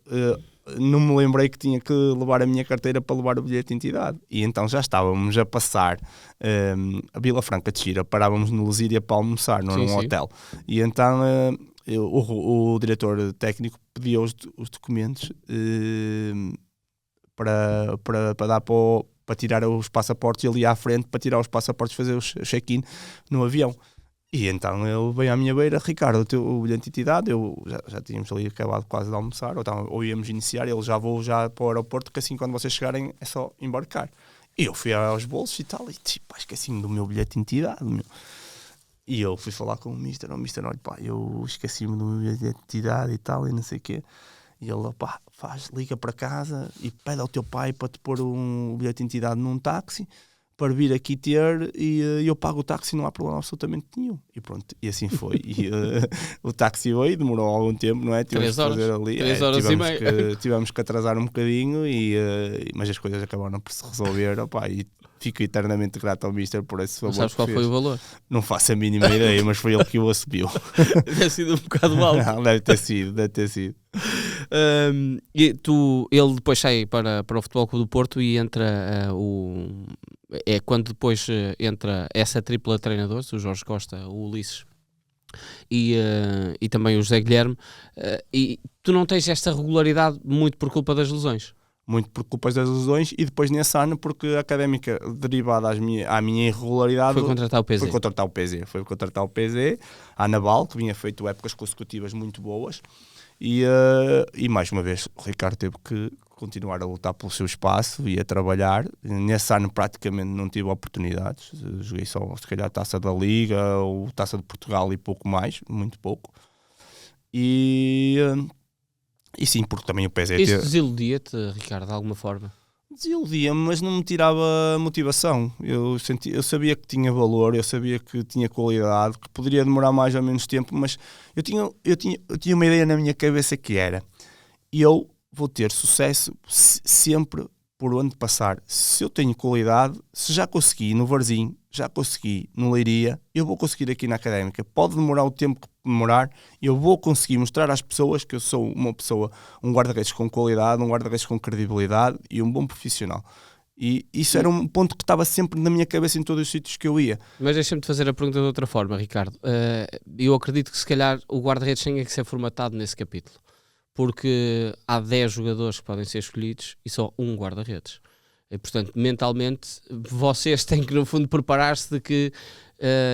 não me lembrei que tinha que levar a minha carteira para levar o bilhete de identidade. E então já estávamos a passar a Vila Franca de Xira, parávamos no Lusíria para almoçar, num hotel. E então o diretor técnico pediu os documentos para dar para tirar os passaportes. Ele ia à frente para tirar os passaportes, fazer o check-in no avião. E então ele veio à minha beira: Ricardo, o bilhete de identidade, eu já tínhamos ali acabado quase de almoçar, ou íamos iniciar, ele já vou para o aeroporto, que assim quando vocês chegarem é só embarcar. E eu fui aos bolsos e tal, e tipo, esqueci-me do meu bilhete de identidade, meu. E eu fui falar com o Mister, olha pá, eu esqueci-me do meu bilhete de identidade e tal, e não sei o quê. E ele, pá, liga para casa e pede ao teu pai para te pôr um bilhete de identidade num táxi, para vir aqui ter, e eu pago o táxi, não há problema absolutamente nenhum. E pronto, e assim foi. E o táxi veio, demorou algum tempo, não é?
Tivemos 3 horas,
fazer ali,
3 horas e meia.
Tivemos que atrasar um bocadinho, mas as coisas acabaram por se resolver, opá, e fico eternamente grato ao Mister por esse favor.
Não sabes qual foi o valor?
Não faço a mínima ideia, mas foi ele que o assumiu.
Deve ter sido um bocado alto.
Não, deve ter sido.
Ele depois sai para o Futebol Clube do Porto e entra é quando depois entra essa tripla de treinadores, o Jorge Costa, o Ulisses e também o José Guilherme, e tu não tens esta regularidade muito por culpa das lesões?
Muito por culpa das lesões, e depois nesse ano porque a Académica, derivada à minha irregularidade, foi contratar o PZ, a Naval, que vinha feito épocas consecutivas muito boas. E mais uma vez o Ricardo teve que continuar a lutar pelo seu espaço e a trabalhar. Nesse ano praticamente não tive oportunidades, joguei só se calhar a Taça da Liga ou Taça de Portugal e pouco mais, muito pouco. E sim, porque também o PSV...
Isso desiludia-te, Ricardo, de alguma forma?
Desiludia-me, mas não me tirava motivação. Eu sabia que tinha valor, eu sabia que tinha qualidade, que poderia demorar mais ou menos tempo, mas eu tinha uma ideia na minha cabeça que era: eu vou ter sucesso sempre por onde passar. Se eu tenho qualidade, se já consegui no Varzim, já consegui no Leiria, eu vou conseguir aqui na Académica. Pode demorar o tempo que demorar, eu vou conseguir mostrar às pessoas que eu sou uma pessoa, um guarda-redes com qualidade, um guarda-redes com credibilidade e um bom profissional. E isso era um ponto que estava sempre na minha cabeça em todos os sítios que eu ia.
Mas deixa-me te fazer a pergunta de outra forma, Ricardo. Eu acredito que se calhar o guarda-redes tenha que ser formatado nesse capítulo, porque há 10 jogadores que podem ser escolhidos e só um guarda-redes. E, portanto, mentalmente, vocês têm que, no fundo, preparar-se de que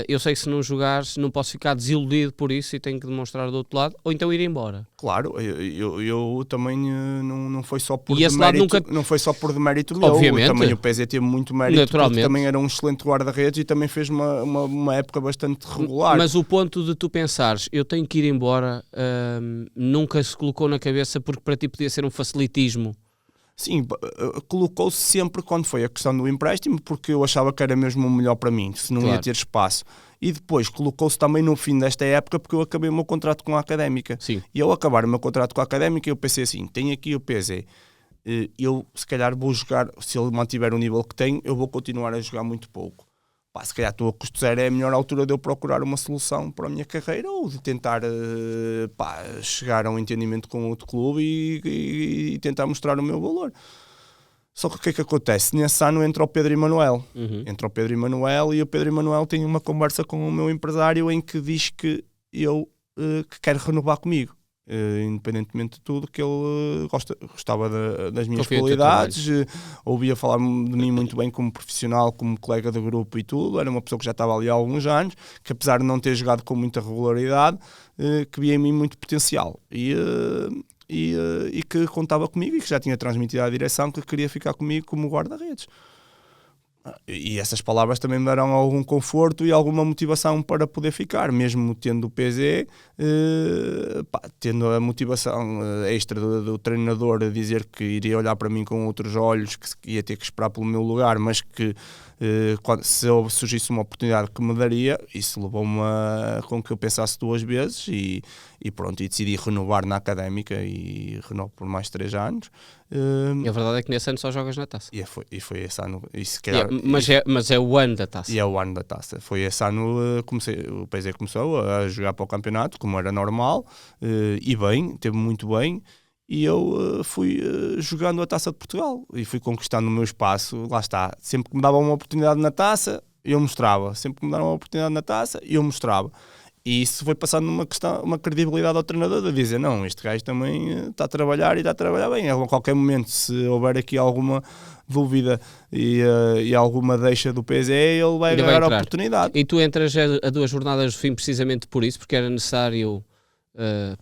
eu sei que se não jogares, não posso ficar desiludido por isso e tenho que demonstrar do outro lado, ou então ir embora.
Claro, eu também não foi só por
demérito,
não foi só por demérito meu.
Obviamente.
Também o PSV teve muito mérito,
naturalmente,
porque também era um excelente guarda-redes e também fez uma época bastante regular.
Mas o ponto de tu pensares, eu tenho que ir embora, nunca se colocou na cabeça, porque para ti podia ser um facilitismo.
Sim, colocou-se sempre quando foi a questão do empréstimo, porque eu achava que era mesmo o melhor para mim, se não ia ter espaço. E depois colocou-se também no fim desta época, porque eu acabei o meu contrato com a Académica.
Sim.
E ao acabar o meu contrato com a Académica, eu pensei assim: tenho aqui o PZ, eu se calhar vou jogar, se ele mantiver o nível que tenho, eu vou continuar a jogar muito pouco. Se calhar estou a custo zero, é a melhor altura de eu procurar uma solução para a minha carreira, ou de tentar chegar a um entendimento com outro clube e tentar mostrar o meu valor. Só que o que é que acontece? Nesse ano entra o Pedro Emanuel. Entra o Pedro Emanuel e o Pedro Emanuel tem uma conversa com o meu empresário em que diz que que quer renovar comigo. Independentemente de tudo, que ele gostava das minhas qualidades, ouvia falar de mim muito bem como profissional, como colega de grupo e tudo. Era uma pessoa que já estava ali há alguns anos, que apesar de não ter jogado com muita regularidade, que via em mim muito potencial e que contava comigo e que já tinha transmitido à direção que queria ficar comigo como guarda-redes. E essas palavras também me deram algum conforto e alguma motivação para poder ficar, mesmo tendo o PZ, tendo a motivação extra do treinador a dizer que iria olhar para mim com outros olhos, que ia ter que esperar pelo meu lugar, mas que se surgisse uma oportunidade que me daria, isso levou-me com que eu pensasse duas vezes e pronto, e decidi renovar na Académica e renovo por mais 3 anos.
E a verdade é que nesse ano só jogas na Taça.
E foi esse ano. E se calhar,
mas é o ano da Taça.
E é o ano da Taça. Foi esse ano o PSV começou a jogar para o campeonato, como era normal, e bem, teve muito bem. E eu fui jogando a Taça de Portugal e fui conquistando o meu espaço. Lá está. Sempre que me davam uma oportunidade na Taça, eu mostrava. Sempre que me davam uma oportunidade na Taça, eu mostrava. E isso foi passando uma credibilidade ao treinador de dizer: não, este gajo também está a trabalhar e está a trabalhar bem. A qualquer momento, se houver aqui alguma dúvida e alguma deixa do PSV, ele vai ganhar a oportunidade.
E tu entras a 2 jornadas do fim precisamente por isso, porque era necessário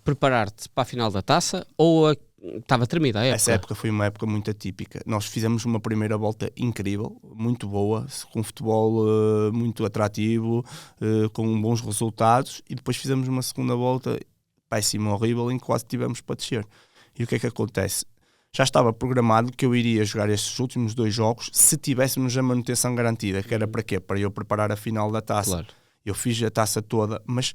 preparar-te para a final da Taça, ou estava tremida a época?
Essa época foi uma época muito atípica. Nós fizemos uma primeira volta incrível, muito boa, com futebol muito atrativo, com bons resultados, e depois fizemos uma segunda volta péssima, horrível, em que quase tivemos para descer. E o que é que acontece? Já estava programado que eu iria jogar estes últimos 2 jogos se tivéssemos a manutenção garantida, que era para quê? Para eu preparar a final da Taça.
Claro.
Eu fiz a Taça toda, mas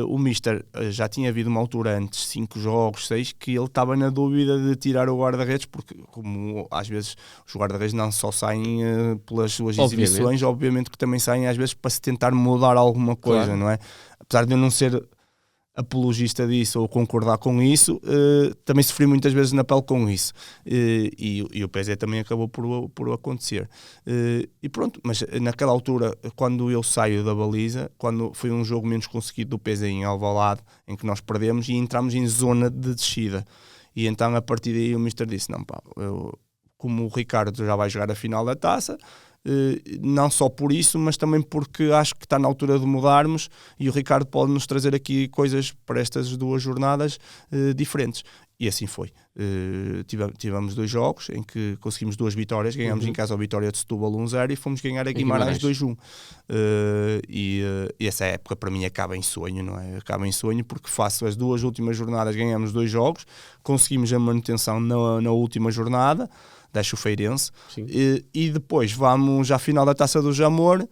o Mister já tinha havido uma altura antes, 5 jogos, 6, que ele estava na dúvida de tirar o guarda-redes, porque como às vezes os guarda-redes não só saem pelas suas exibições, obviamente que também saem às vezes para se tentar mudar alguma coisa, claro. Não é? Apesar de eu não ser apologista disso ou concordar com isso, também sofri muitas vezes na pele com isso, e o PSV também acabou por acontecer, e pronto. Mas naquela altura, quando eu saio da baliza, quando foi um jogo menos conseguido do PSV em Alvalade, em que nós perdemos e entramos em zona de descida, e então a partir daí o Mister disse: não pá, como o Ricardo já vai jogar a final da Taça, não só por isso, mas também porque acho que está na altura de mudarmos e o Ricardo pode nos trazer aqui coisas para estas 2 jornadas diferentes. E assim foi. Tivemos 2 jogos em que conseguimos 2 vitórias, ganhamos em casa a Vitória de Setúbal 1-0 e fomos ganhar a Guimarães 2-1. E essa época para mim acaba em sonho, não é? Acaba em sonho porque face às 2 últimas jornadas ganhamos 2 jogos, conseguimos a manutenção na última jornada, deixa o Feirense, e depois vamos à final da Taça do Jamor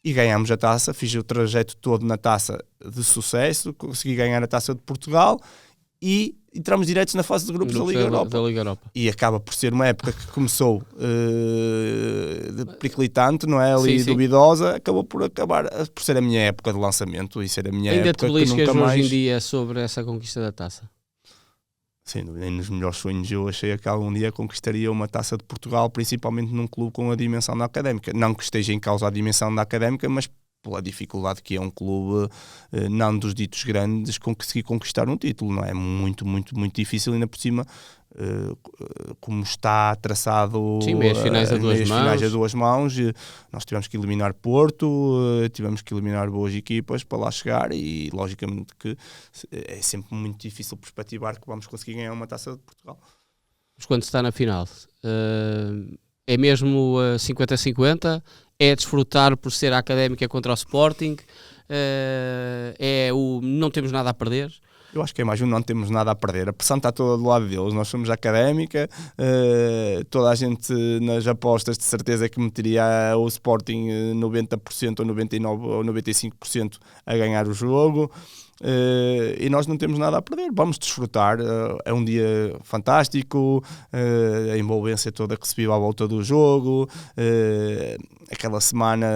e ganhamos a taça, fiz o trajeto todo na taça de sucesso, consegui ganhar a Taça de Portugal e entramos diretos na fase de grupos da Liga Europa. E acaba por ser uma época que começou periclitante, não é? Ali duvidosa, acabou por acabar por ser a minha época de lançamento e ser a minha
ainda
época
te beliscas hoje em dia sobre essa conquista da taça?
Sim, nem nos melhores sonhos eu achei que algum dia conquistaria uma Taça de Portugal, principalmente num clube com a dimensão da Académica. Não que esteja em causa a dimensão da Académica, mas pela dificuldade que é um clube, não dos ditos grandes, conseguir conquistar um título, não é? Muito, muito, muito difícil, ainda por cima, como está traçado
meias finais a
duas mãos, nós tivemos que eliminar Porto, tivemos que eliminar boas equipas para lá chegar e logicamente que é sempre muito difícil perspectivar que vamos conseguir ganhar uma Taça de Portugal.
Mas quando se está na final, é mesmo 50-50? É desfrutar por ser a Académica contra o Sporting? Não temos nada a perder?
Eu acho que é mais não temos nada a perder. A pressão está toda do lado deles. Nós somos a Académica, toda a gente nas apostas de certeza que meteria o Sporting 90% ou 99% ou 95% a ganhar o jogo. E nós não temos nada a perder, vamos desfrutar, é um dia fantástico, a envolvência toda que se vive à volta do jogo, aquela semana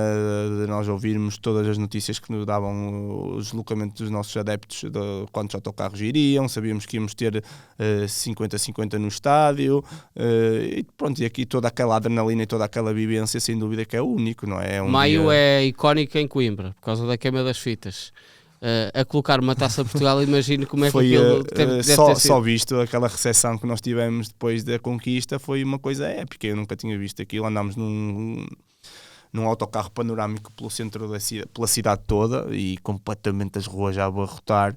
de nós ouvirmos todas as notícias que nos davam o deslocamento dos nossos adeptos de quantos autocarros iriam, sabíamos que íamos ter 50-50 no estádio, e pronto, e aqui toda aquela adrenalina e toda aquela vivência sem dúvida que é único, não é?
Maio é icónico em Coimbra, por causa da queima das fitas. A colocar uma Taça de Portugal, imagino como é que aquilo deve ter sido.
Só visto aquela recepção que nós tivemos depois da conquista foi uma coisa épica, eu nunca tinha visto aquilo, andámos num autocarro panorâmico pelo centro pela cidade toda e completamente as ruas a abarrotar,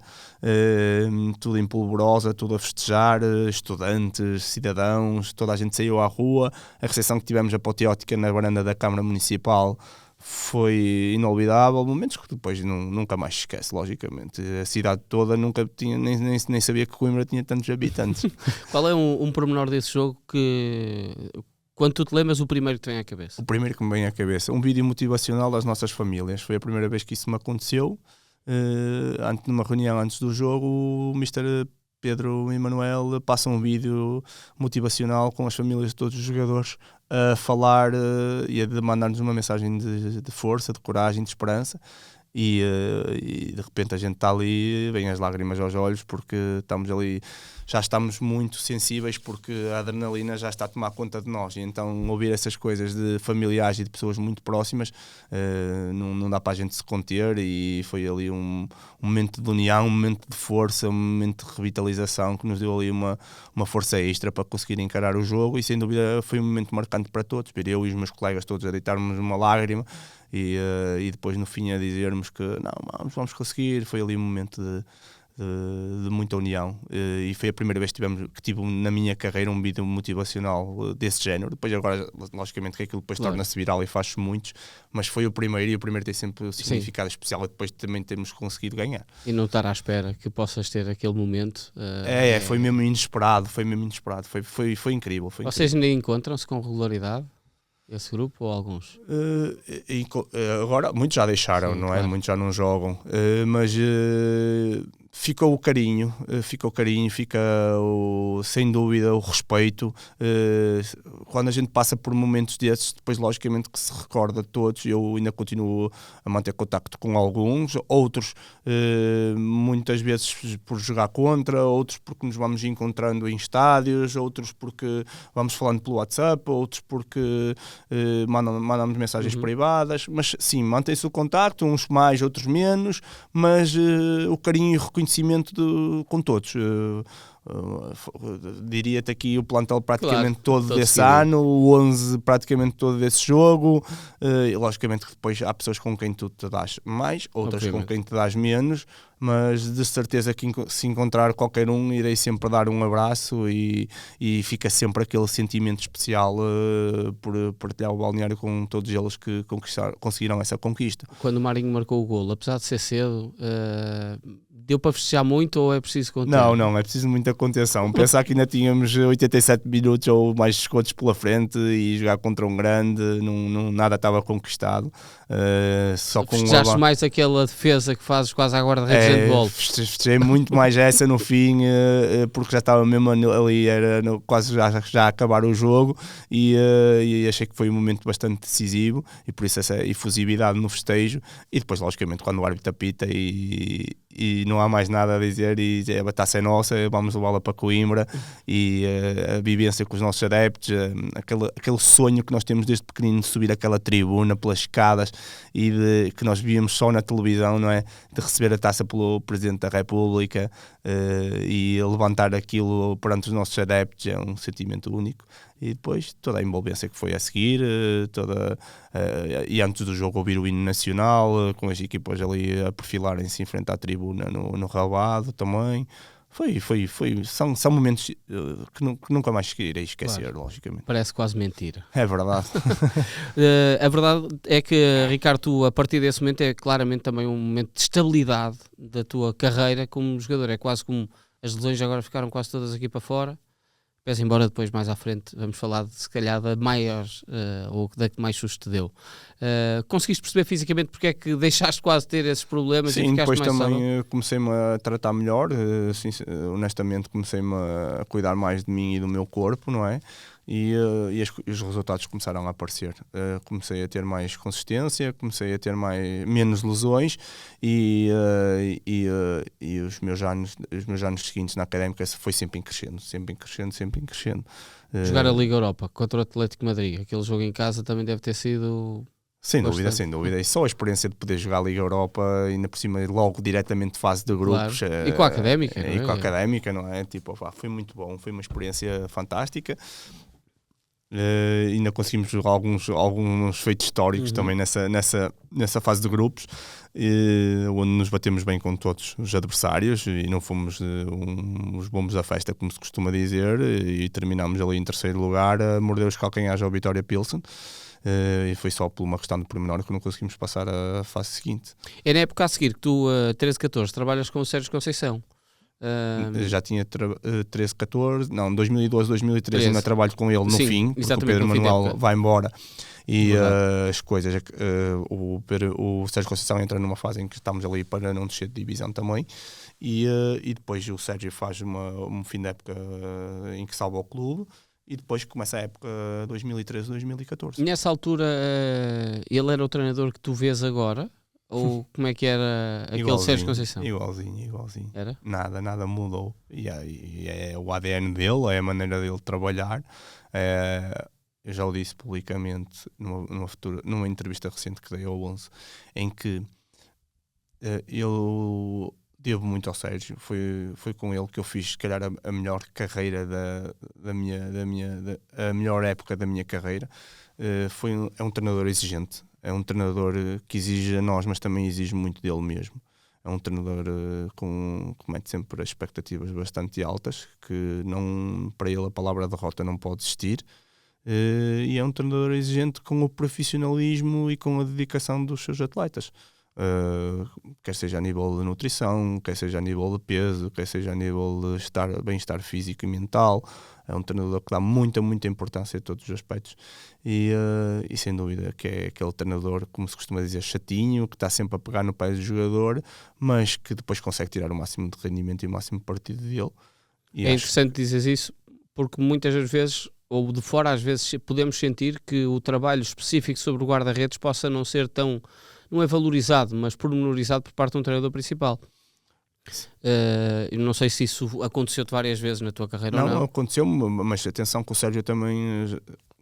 tudo em polvorosa, tudo a festejar, estudantes, cidadãos, toda a gente saiu à rua, a recepção que tivemos apoteótica na varanda da Câmara Municipal foi inolvidável, momentos que depois nunca mais se esquece, logicamente. A cidade toda nunca tinha, nem sabia que Coimbra tinha tantos habitantes.
Qual é um pormenor desse jogo que, quando tu te lembras, o primeiro que te vem à cabeça?
O primeiro que me vem à cabeça, um vídeo motivacional das nossas famílias. Foi a primeira vez que isso me aconteceu. Numa reunião antes do jogo, o Mr. Pedro Emanuel passa um vídeo motivacional com as famílias de todos os jogadores a falar e a demandar-nos uma mensagem de força, de coragem, de esperança. E de repente a gente está ali, vem as lágrimas aos olhos porque estamos ali, já estamos muito sensíveis porque a adrenalina já está a tomar conta de nós, e então ouvir essas coisas de familiares e de pessoas muito próximas não dá para a gente se conter, e foi ali um momento de união, um momento de força, um momento de revitalização que nos deu ali uma força extra para conseguir encarar o jogo, e sem dúvida foi um momento marcante para todos, ver eu e os meus colegas todos a deitarmos uma lágrima e depois no fim a dizermos que não, vamos conseguir. Foi ali um momento de muita união, e foi a primeira vez que tive na minha carreira um vídeo motivacional desse género. Depois agora, logicamente que aquilo depois torna-se viral e faz-se muitos, mas foi o primeiro, e o primeiro tem sempre um significado especial, e depois também temos conseguido ganhar.
E não estar à espera que possas ter aquele momento.
Foi mesmo inesperado, foi incrível.
Vocês ainda encontram-se com regularidade? Esse grupo ou alguns?
Agora, muitos já deixaram, não é? Claro. Muitos já não jogam, mas ficou o carinho, fica sem dúvida o respeito. Quando a gente passa por momentos desses, depois logicamente que se recorda de todos. Eu ainda continuo a manter contacto com alguns, outros muitas vezes por jogar contra, outros porque nos vamos encontrando em estádios, outros porque vamos falando pelo WhatsApp, outros porque mandamos mensagens privadas, mas sim, mantém-se o contacto, uns mais, outros menos, mas o carinho e o reconhecimento com todos. diria-te aqui o plantel praticamente todo desse
seguido.
ano, o 11 praticamente todo desse jogo, e logicamente que depois há pessoas com quem tu te dás mais, outras com quem te dás menos, mas de certeza que se encontrar qualquer um irei sempre dar um abraço e fica sempre aquele sentimento especial por partilhar o balneário com todos eles que conseguiram essa conquista.
Quando o Marinho marcou o golo, apesar de ser cedo, deu para festejar muito ou é preciso conter?
Não, é preciso muita contenção. Pensar que ainda tínhamos 87 minutos ou mais descontos pela frente e jogar contra um grande, nada estava conquistado. Só com
festejaste mais aquela defesa que fazes quase à guarda-redes de handball?
Festejei muito mais essa no fim, porque já estava mesmo ali, era quase já a acabar o jogo e achei que foi um momento bastante decisivo e por isso essa efusividade no festejo. E depois, logicamente, quando o árbitro apita e não há mais nada a dizer e a taça é nossa, vamos levá-la para Coimbra, e a vivência com os nossos adeptos, aquele sonho que nós temos desde pequenino de subir aquela tribuna pelas escadas e que nós víamos só na televisão, não é? De receber a taça pelo Presidente da República e levantar aquilo perante os nossos adeptos é um sentimento único. E depois toda a envolvência que foi a seguir, e antes do jogo ouvir o hino nacional, com as equipas ali a perfilarem-se em frente à tribuna no relvado também. São momentos que nunca mais irei esquecer, claro. Logicamente.
Parece quase mentira.
É verdade.
A verdade é que, Ricardo, tu, a partir desse momento é claramente também um momento de estabilidade da tua carreira como jogador. É quase como as lesões agora ficaram quase todas aqui para fora. Pese embora depois mais à frente vamos falar de, se calhar, da maior ou da que mais susto te deu. Conseguiste perceber fisicamente porque é que deixaste quase ter esses problemas?
Sim,
e ficaste
depois
mais
também comecei-me a tratar melhor, honestamente comecei-me a cuidar mais de mim e do meu corpo, não é? E os resultados começaram a aparecer. Comecei a ter mais consistência, comecei a ter menos lesões e os meus anos seguintes na académica foi sempre em crescendo.
Jogar a Liga Europa contra o Atlético de Madrid, aquele jogo em casa também deve ter sido...
Sem dúvida. E só a experiência de poder jogar a Liga Europa, ainda por cima, logo diretamente de fase de grupos.
Claro. E com a Académica, não é?
E com a Académica, não é? Tipo, foi muito bom, foi uma experiência fantástica. Ainda conseguimos jogar alguns feitos históricos também nessa fase de grupos, onde nos batemos bem com todos os adversários e não fomos uns bombos da festa, como se costuma dizer, e terminámos ali em terceiro lugar a morder os calcanhares ao Vitória Pilsen. E foi só por uma questão de pormenor que não conseguimos passar a fase seguinte.
É na época a seguir que tu, 13-14, trabalhas com o Sérgio Conceição.
Já tinha 13, 14, não, 2012, 2013 ainda trabalho com ele no fim, porque o Pedro Manuel vai embora e as coisas, o Sérgio Conceição entra numa fase em que estamos ali para não descer de divisão também, e depois o Sérgio faz um fim de época em que salva o clube. E depois começa a época 2013-2014.
Nessa altura ele era o treinador que tu vês agora? Ou como é que era aquele Sérgio Conceição?
Igualzinho.
Era?
Nada mudou. E é o ADN dele, é a maneira dele trabalhar. Eu já o disse publicamente numa entrevista recente que dei ao 11, em que eu devo muito ao Sérgio. Foi com ele que eu fiz, se calhar, a melhor carreira a melhor época da minha carreira. É um treinador exigente. É um treinador que exige a nós, mas também exige muito dele mesmo. É um treinador que mete sempre as expectativas bastante altas, que para ele a palavra derrota não pode existir. E é um treinador exigente com o profissionalismo e com a dedicação dos seus atletas. Quer seja a nível de nutrição, quer seja a nível de peso, quer seja a nível de bem-estar físico e mental. É um treinador que dá muita importância a todos os aspectos e sem dúvida que é aquele treinador, como se costuma dizer, chatinho, que está sempre a pegar no pé do jogador, mas que depois consegue tirar o máximo de rendimento e o máximo de partido dele. E
é interessante dizer isso, porque muitas das vezes, ou de fora às vezes, podemos sentir que o trabalho específico sobre o guarda-redes possa não ser tão, não é valorizado, mas pormenorizado por parte de um treinador principal. Eu não sei se isso aconteceu-te várias vezes na tua carreira ou não.
Não, aconteceu-me, mas atenção que o Sérgio também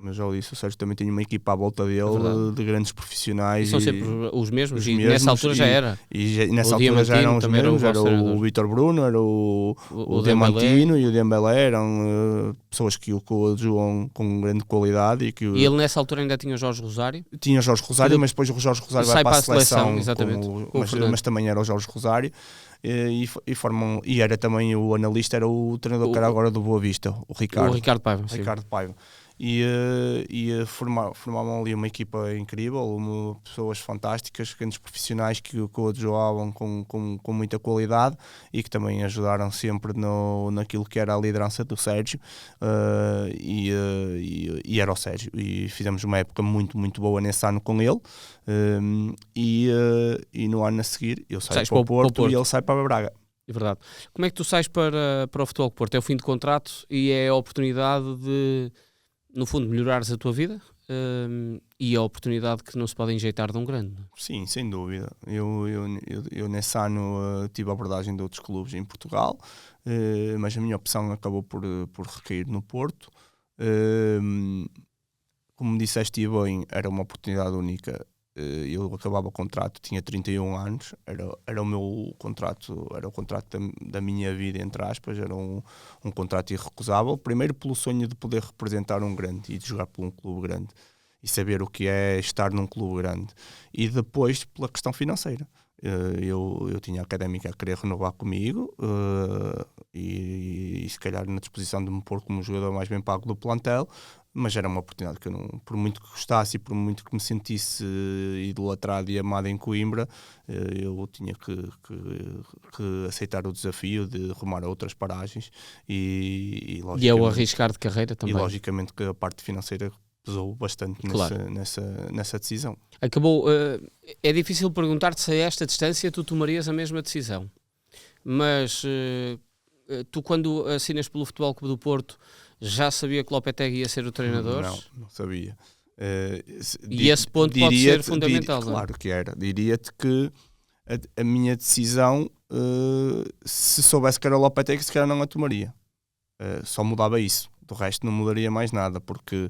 Mas já disse, o Sérgio também tinha uma equipa à volta dele de grandes profissionais.
E são sempre os mesmos, e nessa altura já era.
E nessa altura já eram os mesmos, era o Vítor Bruno, era o Diamantino e o Dembélé, eram pessoas que o coadjuvam com grande qualidade. E
ele nessa altura ainda tinha o Jorge Rosário?
Tinha o Jorge Rosário, mas depois o Jorge Rosário vai para a seleção.
Exatamente,
mas também era o Jorge Rosário. E era também o analista, era o treinador que era agora do Boa Vista, o Ricardo Paiva. E formavam ali uma equipa incrível, pessoas fantásticas, grandes profissionais que o coadjuvavam com muita qualidade e que também ajudaram sempre naquilo que era a liderança do Sérgio, e era o Sérgio, e fizemos uma época muito, muito boa nesse ano com ele, e no ano a seguir eu saio para o Porto e ele sai para a Braga.
É verdade. Como é que tu sais para o Futebol Porto? É o fim de contrato e é a oportunidade de, no fundo, melhorares a tua vida, e a oportunidade que não se pode enjeitar de um grande.
Sim, sem dúvida. Eu nesse ano tive a abordagem de outros clubes em Portugal, mas a minha opção acabou por recair no Porto. Como disseste bem, era uma oportunidade única. Eu acabava o contrato, tinha 31 anos, era o meu contrato, era o contrato da minha vida, entre aspas, era um contrato irrecusável, primeiro pelo sonho de poder representar um grande e de jogar por um clube grande e saber o que é estar num clube grande, e depois pela questão financeira. Eu tinha a Académica a querer renovar comigo, e se calhar na disposição de me pôr como jogador mais bem pago do plantel, mas era uma oportunidade que eu não, por muito que gostasse e por muito que me sentisse idolatrado e amado em Coimbra, eu tinha que aceitar o desafio de rumar a outras paragens e
é o arriscar de carreira também.
E logicamente que a parte financeira pesou bastante, claro, nessa decisão.
Acabou. É difícil perguntar-te se a esta distância tu tomarias a mesma decisão, mas tu, quando assinas pelo Futebol Clube do Porto, já sabia que Lopetegui ia ser o treinador?
Não sabia.
E esse ponto pode ser fundamental.
Claro que era. Diria-te que a minha decisão, se soubesse que era o Lopetegui, se calhar não a tomaria. Só mudava isso. Do resto não mudaria mais nada, porque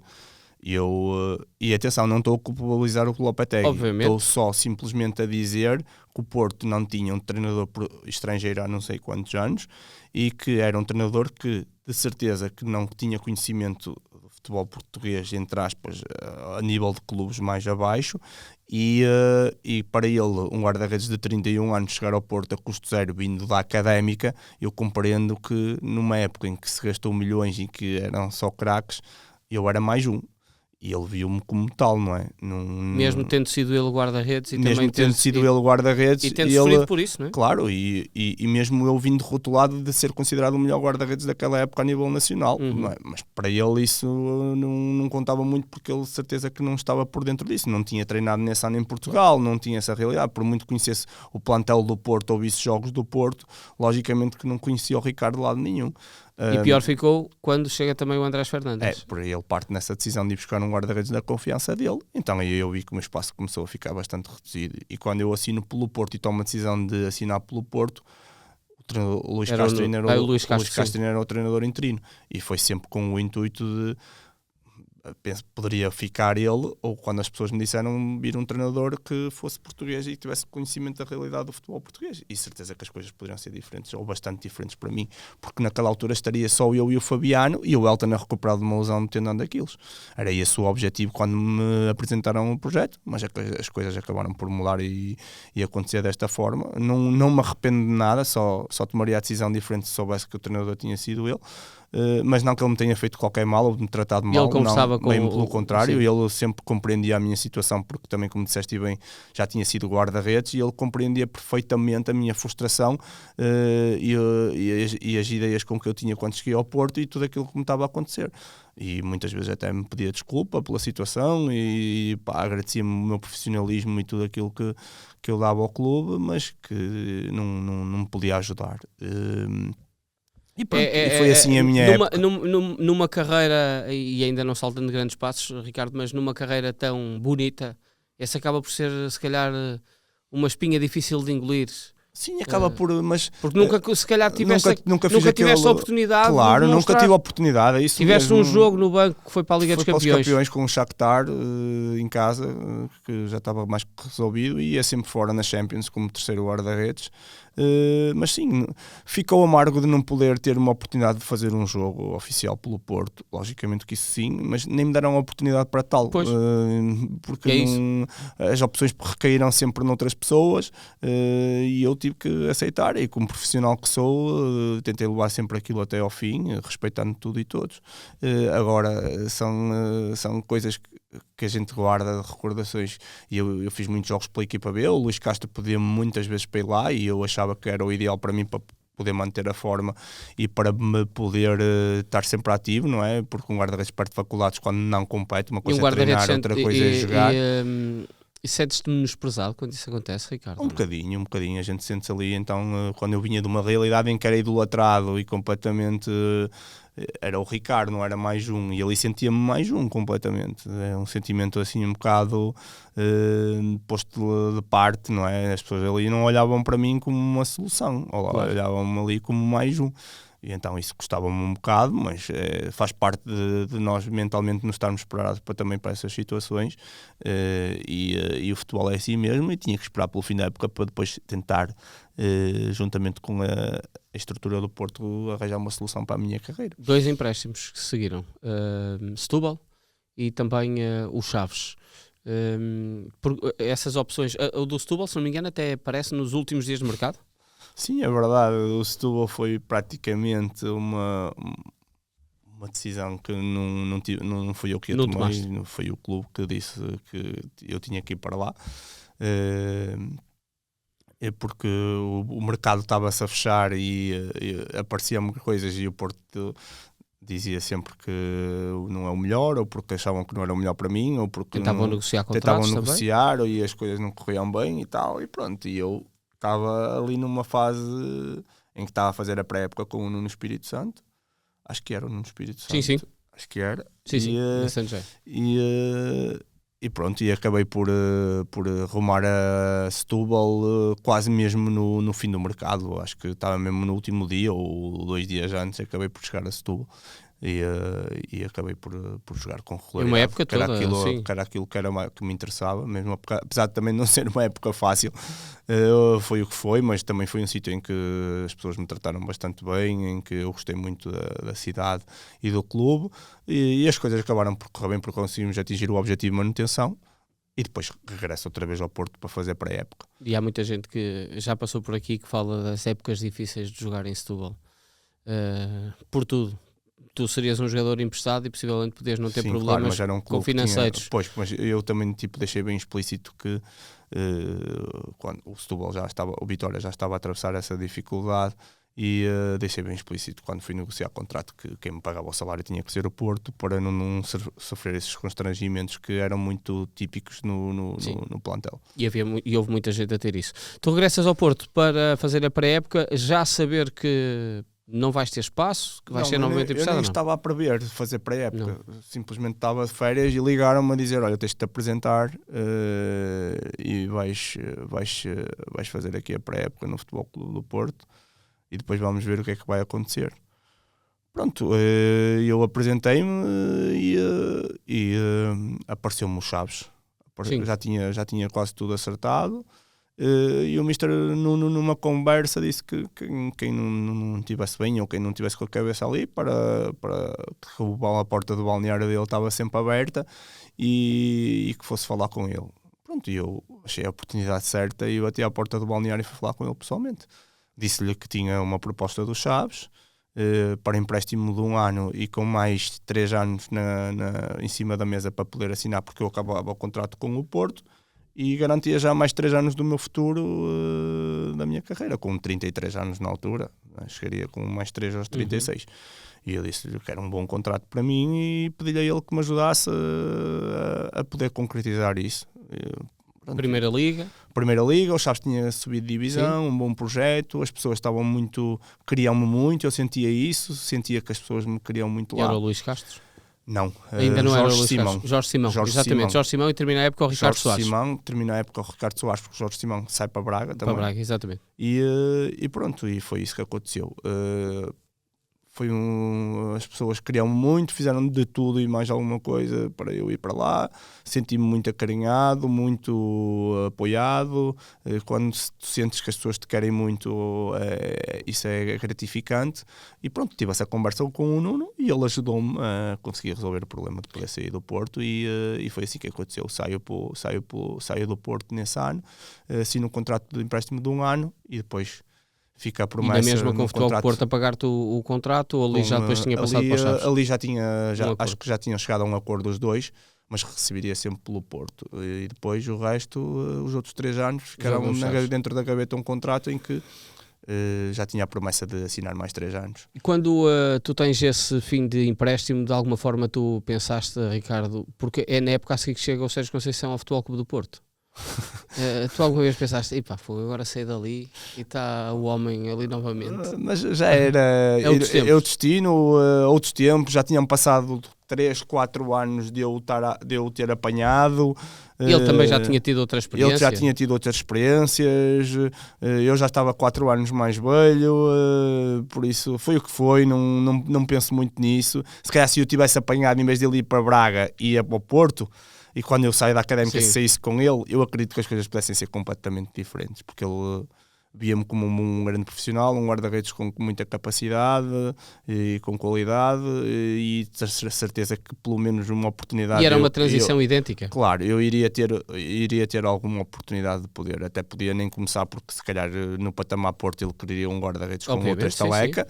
e atenção, não estou a culpabilizar o Lopetegui.
Obviamente.
Estou só simplesmente a dizer que o Porto não tinha um treinador estrangeiro há não sei quantos anos e que era um treinador que, de certeza, que não tinha conhecimento do futebol português, entre aspas, a nível de clubes mais abaixo, e para ele, um guarda-redes de 31 anos, chegar ao Porto a custo zero vindo da Académica, eu compreendo que numa época em que se gastou milhões e que eram só craques, eu era mais um. E ele viu-me como tal, não é?
Mesmo tendo sido ele guarda-redes.
Mesmo tendo sido ele guarda-redes.
E tendo sofrido por isso, não é?
Claro, e mesmo eu vindo rotulado de ser considerado o melhor guarda-redes daquela época a nível nacional. Não é? Mas para ele isso não contava muito, porque ele de certeza que não estava por dentro disso. Não tinha treinado nesse ano em Portugal, não tinha essa realidade. Por muito que conhecesse o plantel do Porto ou visse jogos do Porto, logicamente que não conhecia o Ricardo de lado nenhum.
E pior ficou quando chega também o Andrés Fernandes.
Por aí ele parte nessa decisão de ir buscar um guarda-redes da confiança dele. Então aí eu vi que o meu espaço começou a ficar bastante reduzido. E quando eu assino pelo Porto e tomo a decisão de assinar pelo Porto, o Luís Castro era o treinador interino. E foi sempre com o intuito de... Penso que poderia ficar ele, ou quando as pessoas me disseram vir um treinador que fosse português e que tivesse conhecimento da realidade do futebol português, e certeza que as coisas poderiam ser diferentes, ou bastante diferentes para mim, porque naquela altura estaria só eu e o Fabiano, e o Elton a recuperar de uma lesão no tendão daqueles. Era esse o objetivo quando me apresentaram o projeto, mas as coisas acabaram por mudar e acontecer desta forma. Não me arrependo de nada, só tomaria a decisão diferente se soubesse que o treinador tinha sido ele. Mas não que ele me tenha feito qualquer mal ou me tratado mal, bem pelo contrário. Sim. Ele sempre compreendia a minha situação, porque também, como disseste bem, já tinha sido guarda-redes, e ele compreendia perfeitamente a minha frustração, e as ideias com que eu tinha quando cheguei ao Porto e tudo aquilo que me estava a acontecer. E muitas vezes até me pedia desculpa pela situação e agradecia-me o meu profissionalismo e tudo aquilo que eu dava ao clube, mas que não me podia ajudar. E pronto, e foi assim a minha época.
Numa carreira, e ainda não saltando grandes passos, Ricardo, mas numa carreira tão bonita, essa acaba por ser, se calhar, uma espinha difícil de engolir,
Sim, acaba por... Mas,
porque nunca, se calhar, nunca tiveste a oportunidade.
Claro, nunca tive a oportunidade. É isso
tiveste
mesmo.
Um jogo no banco que foi para a Liga dos Campeões.
Para os Campeões com o Shakhtar em casa, que já estava mais que resolvido, e ia sempre fora na Champions como terceiro guarda-redes. Mas sim, ficou amargo de não poder ter uma oportunidade de fazer um jogo oficial pelo Porto. Logicamente que isso sim, mas nem me deram a oportunidade para tal. Porque as opções recaíram sempre noutras pessoas, e eu tive que aceitar, e como profissional que sou, tentei levar sempre aquilo até ao fim, respeitando tudo e todos. Agora são coisas que a gente guarda de recordações, e eu fiz muitos jogos pela equipa B. O Luís Castro pedia-me muitas vezes para ir lá, e eu achava que era o ideal para mim, para poder manter a forma e para me poder estar sempre ativo, não é? Porque um guarda-redes perto de faculdades quando não compete, uma coisa é treinar, outra coisa é jogar.
E sentes-te menosprezado quando isso acontece, Ricardo?
Um bocadinho, a gente sente-se ali. Então, quando eu vinha de uma realidade em que era idolatrado e completamente... era o Ricardo, não era mais um, e ali sentia-me mais um completamente. É um sentimento assim um bocado posto de parte, não é? As pessoas ali não olhavam para mim como uma solução, olhavam-me ali como mais um. E então isso custava-me um bocado, mas faz parte de nós mentalmente nos estarmos preparados também para essas situações, e o futebol é assim mesmo, e tinha que esperar pelo fim da época para depois tentar, juntamente com a estrutura do Porto, arranjar uma solução para a minha carreira.
2 empréstimos que seguiram, Setúbal e também o Chaves. Essas opções, o do Setúbal, se não me engano, até aparece nos últimos dias de mercado.
Sim, é verdade. O Setúbal foi praticamente uma decisão que não fui eu que a tomei, foi o clube que disse que eu tinha que ir para lá. É porque o mercado estava-se a fechar e apareciam coisas, e o Porto dizia sempre que não é o melhor, ou porque achavam que não era o melhor para mim, ou porque
tentavam negociar contratos,
tentavam negociar, e as coisas não corriam bem e tal, e pronto. E eu estava ali numa fase em que estava a fazer a pré-época com o Nuno Espírito Santo. Acho que era o Nuno Espírito Santo.
Sim.
Acho que era. E pronto, e acabei por rumar a Setúbal quase mesmo no fim do mercado. Acho que estava mesmo no último dia, ou 2 dias antes, acabei por chegar a Setúbal. E acabei por jogar com regularidade.
Uma época toda,
que era aquilo que me interessava, mesmo apesar de também não ser uma época fácil. Foi o que foi, mas também foi um sítio em que as pessoas me trataram bastante bem, em que eu gostei muito da cidade e do clube, e as coisas acabaram por correr bem, porque conseguimos atingir o objetivo de manutenção. E depois regresso outra vez ao Porto para fazer pré-época.
E há muita gente que já passou por aqui que fala das épocas difíceis de jogar em Setúbal. Por tudo. Tu serias um jogador emprestado e possivelmente podias não ter problemas, claro, mas com financeiros.
Mas eu também deixei bem explícito que quando o Setúbal o Vitória já estava a atravessar essa dificuldade, e deixei bem explícito quando fui negociar contrato que quem me pagava o salário tinha que ser o Porto, para não sofrer esses constrangimentos que eram muito típicos no plantel.
E houve muita gente a ter isso. Tu regressas ao Porto para fazer a pré-época, já a saber que não vais ter espaço, que vais ser novamente emprestado?
Eu nem estava a prever fazer pré-época, simplesmente estava de férias e ligaram-me a dizer: olha, tens de te apresentar e vais fazer aqui a pré-época no Futebol Clube do Porto, e depois vamos ver o que é que vai acontecer. Pronto, eu apresentei-me e apareceu-me o Chaves. Já tinha quase tudo acertado. E o Mister Nuno, numa conversa, disse que quem não estivesse bem, ou quem não estivesse com a cabeça ali, para que a porta do balneário dele estava sempre aberta, e que fosse falar com ele. Pronto, e eu achei a oportunidade certa e bati à porta do balneário e fui falar com ele pessoalmente. Disse-lhe que tinha uma proposta do Chaves para empréstimo de 1 ano e com mais 3 anos em cima da mesa para poder assinar, porque eu acabava o contrato com o Porto, e garantia já mais 3 anos do meu futuro, da minha carreira, com 33 anos na altura, chegaria com mais 3 aos 36. E eu disse-lhe que era um bom contrato para mim, e pedi-lhe a ele que me ajudasse a poder concretizar isso.
Primeira Liga,
o Chaves tinha subido de divisão, um bom projeto, as pessoas queriam-me muito, eu sentia isso, sentia que as pessoas me queriam muito lá.
E era o Luís Castro?
Não,
Ainda não era o
Jorge
Luís
Simão.
Castro. Jorge Simão,
Jorge
exatamente.
Simão.
Jorge Simão, e termina a época o Ricardo
Jorge
Soares.
Simão termina a época o Ricardo Soares, porque o Jorge Simão sai para Braga
Para
também.
Braga, exatamente.
E pronto, e foi isso que aconteceu. As pessoas queriam muito, fizeram de tudo e mais alguma coisa para eu ir para lá. Senti-me muito acarinhado, muito apoiado. Quando tu sentes que as pessoas te querem muito, isso é gratificante. E pronto, tive essa conversa com o Nuno e ele ajudou-me a conseguir resolver o problema de poder sair do Porto, e foi assim que aconteceu. Saio do Porto nesse ano, assino um contrato de empréstimo de 1 ano e depois fica a promessa.
E na mesma com o Futebol
contrato,
Porto a pagar-te o contrato, ou ali já depois tinha passado para os Chaves?
Ali já tinha, acho
acordo.
que já tinham chegado a um acordo os dois, mas receberia sempre pelo Porto. E depois o resto, os outros 3 anos, ficaram dentro da gaveta um contrato em que já tinha a promessa de assinar mais 3 anos.
E quando tu tens esse fim de empréstimo, de alguma forma tu pensaste, Ricardo, porque é na época assim que chega o Sérgio Conceição ao Futebol Clube do Porto? Tu alguma vez pensaste, agora saí dali e está o homem ali novamente?
Mas já era o destino, outros tempos, já tinham passado 3, 4 anos de eu ter apanhado.
Ele também já tinha tido outra experiência.
Ele já tinha tido outras experiências, eu já estava 4 anos mais velho, por isso foi o que foi, não penso muito nisso. Se calhar se eu tivesse apanhado, em vez de ele ir para Braga, ia para o Porto, e quando eu saí da Académica, se saísse com ele, eu acredito que as coisas pudessem ser completamente diferentes, porque ele via-me como um grande profissional, um guarda-redes com muita capacidade e com qualidade, e ter certeza que pelo menos uma oportunidade...
E era uma transição idêntica?
Claro, eu iria ter alguma oportunidade de poder, até podia nem começar, porque se calhar no patamar Porto ele queria um guarda-redes com outra estaleca,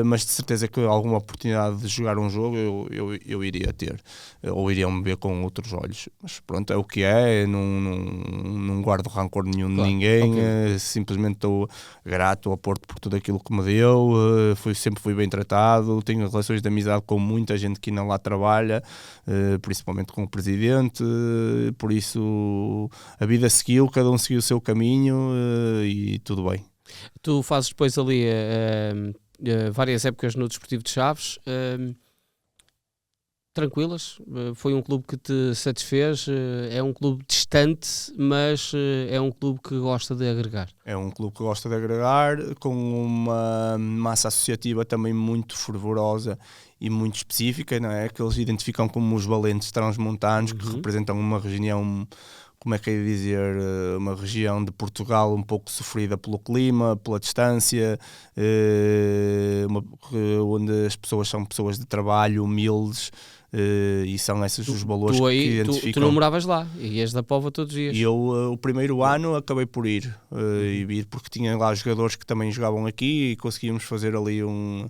mas de certeza que alguma oportunidade de jogar um jogo eu iria ter, ou iriam-me ver com outros olhos. Mas pronto, é o que é, não guardo rancor nenhum de ninguém, simplesmente estou grato ao Porto por tudo aquilo que me deu, sempre fui bem tratado, tenho relações de amizade com muita gente que ainda lá trabalha, principalmente com o presidente, por isso a vida seguiu, cada um seguiu o seu caminho, e tudo bem.
Tu fazes depois ali várias épocas no Desportivo de Chaves, tranquilas, foi um clube que te satisfez, é um clube distante, mas é um clube que gosta de agregar.
É um clube que gosta de agregar, com uma massa associativa também muito fervorosa e muito específica, não é? Que eles identificam como os valentes transmontanos, que representam uma região, como é que é de dizer, uma região de Portugal um pouco sofrida pelo clima, pela distância, onde as pessoas são pessoas de trabalho, humildes, e são esses os valores que identificam.
Tu não moravas lá, ias da Póvoa todos os dias.
E eu, o primeiro ano, acabei por ir, porque tinha lá jogadores que também jogavam aqui e conseguíamos fazer ali um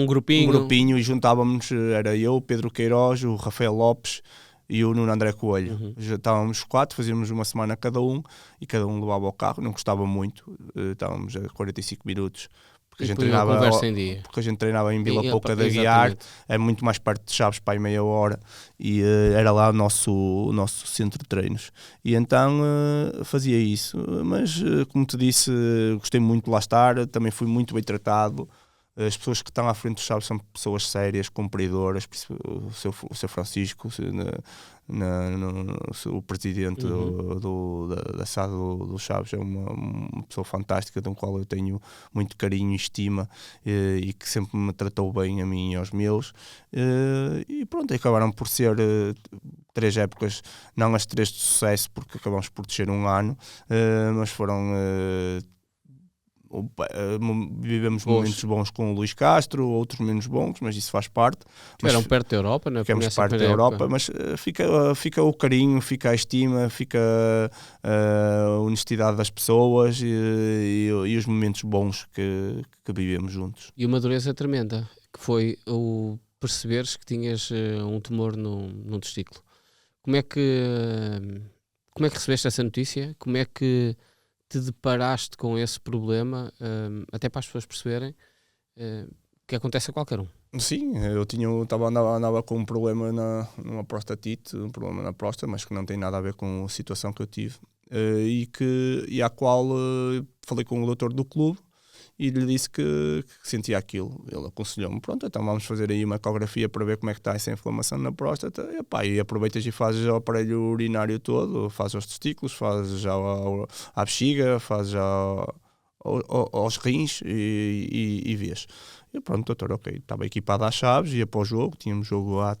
grupinho, e juntávamos, era eu, Pedro Queiroz, o Rafael Lopes e o Nuno André Coelho. Já estávamos 4, fazíamos uma semana cada um, e cada um levava o carro, não custava muito, estávamos a 45 minutos, porque a gente treinava em Vila Pouca de Aguiar, é muito mais perto de Chaves, para aí meia hora, e era lá o nosso centro de treinos, e então fazia isso, mas como te disse, gostei muito de lá estar, também fui muito bem tratado. As pessoas que estão à frente do Chaves são pessoas sérias, cumpridoras. O seu Francisco, o presidente da SAD do Chaves, é uma pessoa fantástica, de um qual eu tenho muito carinho e estima, e que sempre me tratou bem a mim e aos meus. E pronto, acabaram por ser 3 épocas, não as 3 de sucesso, porque acabamos por descer 1 ano, mas foram... vivemos momentos bons com o Luís Castro, outros menos bons, mas isso faz parte.
Estiveram perto da Europa, não é?
Ficamos perto da Europa, mas fica o carinho, fica a estima, fica a honestidade das pessoas, e os momentos bons que vivemos juntos.
E uma dureza tremenda, que foi o perceberes que tinhas um tumor num testículo. Como é que recebeste essa notícia? Como é que te deparaste com esse problema, até para as pessoas perceberem que acontece a qualquer um?
Sim, eu andava com um problema numa prostatite, um problema na próstata, mas que não tem nada a ver com a situação que eu tive, e à qual falei com o doutor do clube, e lhe disse que sentia aquilo. Ele aconselhou-me, pronto, então vamos fazer aí uma ecografia para ver como é que está essa inflamação na próstata. E aproveitas e fazes o aparelho urinário todo, fazes aos testículos, fazes já à bexiga, fazes já aos rins e vês. E pronto, doutor, ok, estava equipado às chaves, ia para o jogo, tínhamos jogo a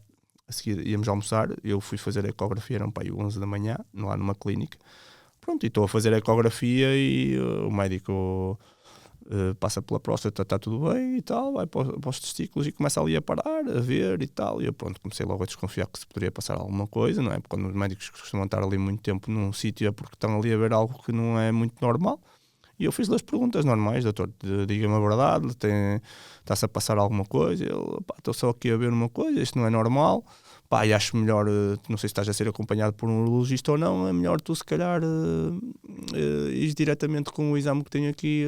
seguir, íamos almoçar, eu fui fazer a ecografia, eram para aí 11 da manhã, lá numa clínica. Pronto, e estou a fazer a ecografia e o médico passa pela próstata, está tudo bem e tal, vai para os testículos e começa ali a parar, a ver e tal. E eu pronto, comecei logo a desconfiar que se poderia passar alguma coisa, não é? Porque quando os médicos costumam estar ali muito tempo num sítio é porque estão ali a ver algo que não é muito normal. E eu fiz-lhe as perguntas normais, doutor, diga-me a verdade, está-se a passar alguma coisa? Ele, estou só aqui a ver uma coisa, isto não é normal. E acho melhor, não sei se estás a ser acompanhado por um urologista ou não, é melhor tu se calhar ires diretamente com o exame que tenho aqui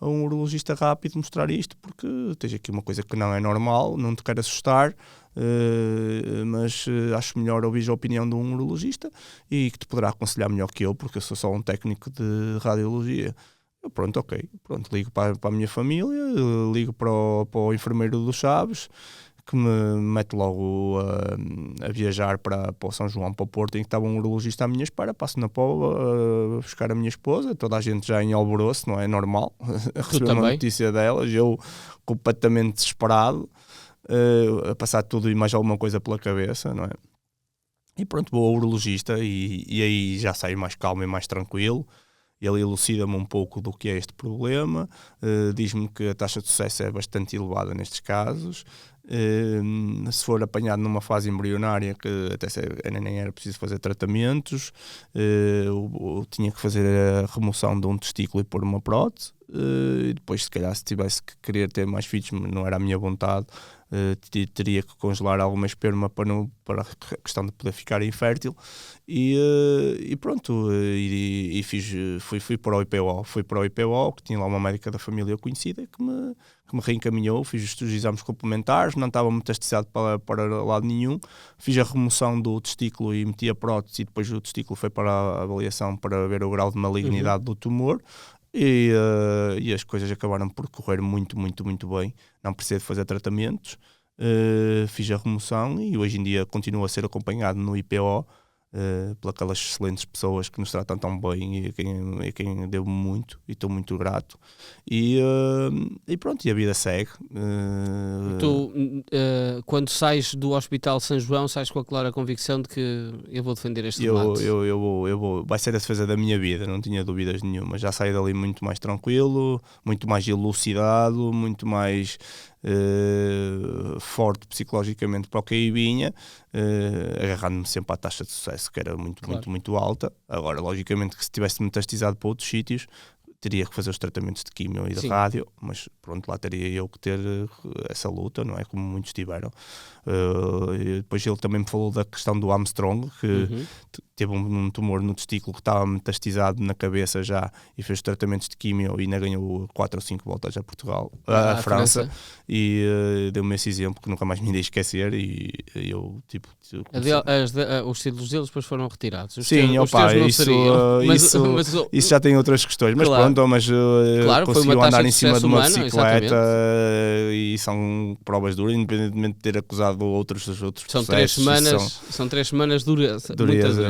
a um urologista rápido mostrar isto, porque tens aqui uma coisa que não é normal, não te quero assustar, mas acho melhor ouvir a opinião de um urologista e que te poderá aconselhar melhor que eu, porque eu sou só um técnico de radiologia. Eu, pronto, ok, pronto, ligo para a minha família, ligo para o enfermeiro dos Chaves, que me mete logo a viajar para o São João, para o Porto, em que estava um urologista à minha espera. Passo na Póvoa a buscar a minha esposa, toda a gente já em alvoroço, não é normal, a receber uma notícia delas, eu completamente desesperado, a passar tudo e mais alguma coisa pela cabeça, não é? E pronto, vou ao urologista e aí já saio mais calmo e mais tranquilo. Ele elucida-me um pouco do que é este problema, diz-me que a taxa de sucesso é bastante elevada nestes casos. Se for apanhado numa fase embrionária, que até nem era preciso fazer tratamentos, eu tinha que fazer a remoção de um testículo e pôr uma prótese. E depois, se calhar, se tivesse que querer ter mais filhos, não era a minha vontade, teria que congelar alguma esperma para a questão de poder ficar infértil. E pronto, fui para o IPO. Fui para o IPO, que tinha lá uma médica da família conhecida que me reencaminhou. Fiz os exames complementares, não estava metastizado para lado nenhum. Fiz a remoção do testículo e meti a prótese, e depois o testículo foi para a avaliação para ver o grau de malignidade do tumor. E as coisas acabaram por correr muito, muito, muito bem. Não precisei de fazer tratamentos. Fiz a remoção e hoje em dia continuo a ser acompanhado no IPO por aquelas excelentes pessoas que nos tratam tão bem e a quem devo muito e estou muito grato. E pronto, e a vida segue.
Tu, quando sais do Hospital São João, sais com a clara convicção de que eu vou defender este debate.
Eu vou. Vai ser a defesa da minha vida, não tinha dúvidas nenhuma. Já saí dali muito mais tranquilo, muito mais elucidado, muito mais forte psicologicamente para o que aí vinha, agarrando-me sempre à taxa de sucesso, que era muito, claro, muito, muito alta. Agora, logicamente, que se tivesse metastizado para outros sítios, teria que fazer os tratamentos de quimio e de rádio, mas pronto, lá teria eu que ter essa luta, não é? Como muitos tiveram. Depois ele também me falou da questão do Armstrong, que teve um tumor no testículo que estava metastizado na cabeça já e fez tratamentos de quimio e ainda ganhou 4 ou 5 voltas a Portugal, a França. E deu-me esse exemplo que nunca mais me irei esquecer. E eu, tipo,
os títulos deles depois foram retirados.
Sim, isso já tem outras questões, mas claro, pronto, mas conseguiu andar em cima de uma bicicleta e são provas duras, independentemente de ter acusado outros
são 3 semanas, são 3 semanas dureza.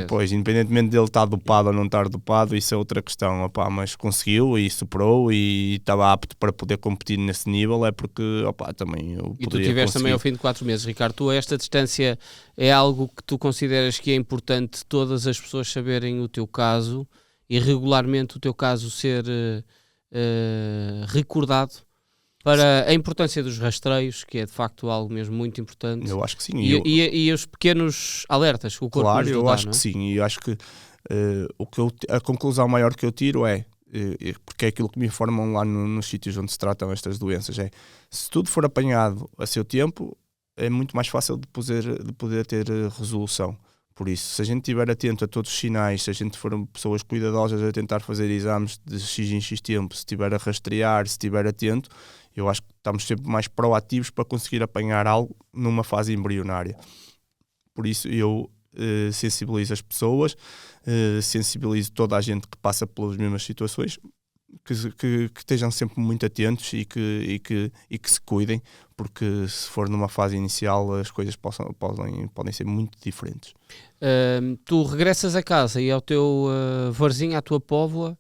Pois, independentemente dele estar dopado ou não estar dopado, isso é outra questão, mas conseguiu e superou e estava apto para poder competir nesse nível, é porque também eu poderia.
E tu tiveste também ao fim de 4 meses, Ricardo. Tu, esta distância é algo que tu consideras que é importante todas as pessoas saberem o teu caso e regularmente o teu caso ser recordado, para a importância dos rastreios, que é de facto algo mesmo muito importante.
Eu acho que sim.
E os pequenos alertas que o corpo nos dá,
eu acho que sim. E eu acho que a conclusão maior que eu tiro porque é aquilo que me informam lá nos sítios onde se tratam estas doenças, se tudo for apanhado a seu tempo, é muito mais fácil de poder ter resolução. Por isso, se a gente estiver atento a todos os sinais, se a gente for pessoas cuidadosas a tentar fazer exames de X em X tempo, se estiver a rastrear, se estiver atento, eu acho que estamos sempre mais proativos para conseguir apanhar algo numa fase embrionária. Por isso, eu sensibilizo as pessoas, sensibilizo toda a gente que passa pelas mesmas situações, que estejam sempre muito atentos e que se cuidem, porque se for numa fase inicial as coisas podem ser muito diferentes.
Tu regressas a casa e ao teu varzinho, à tua póvoa,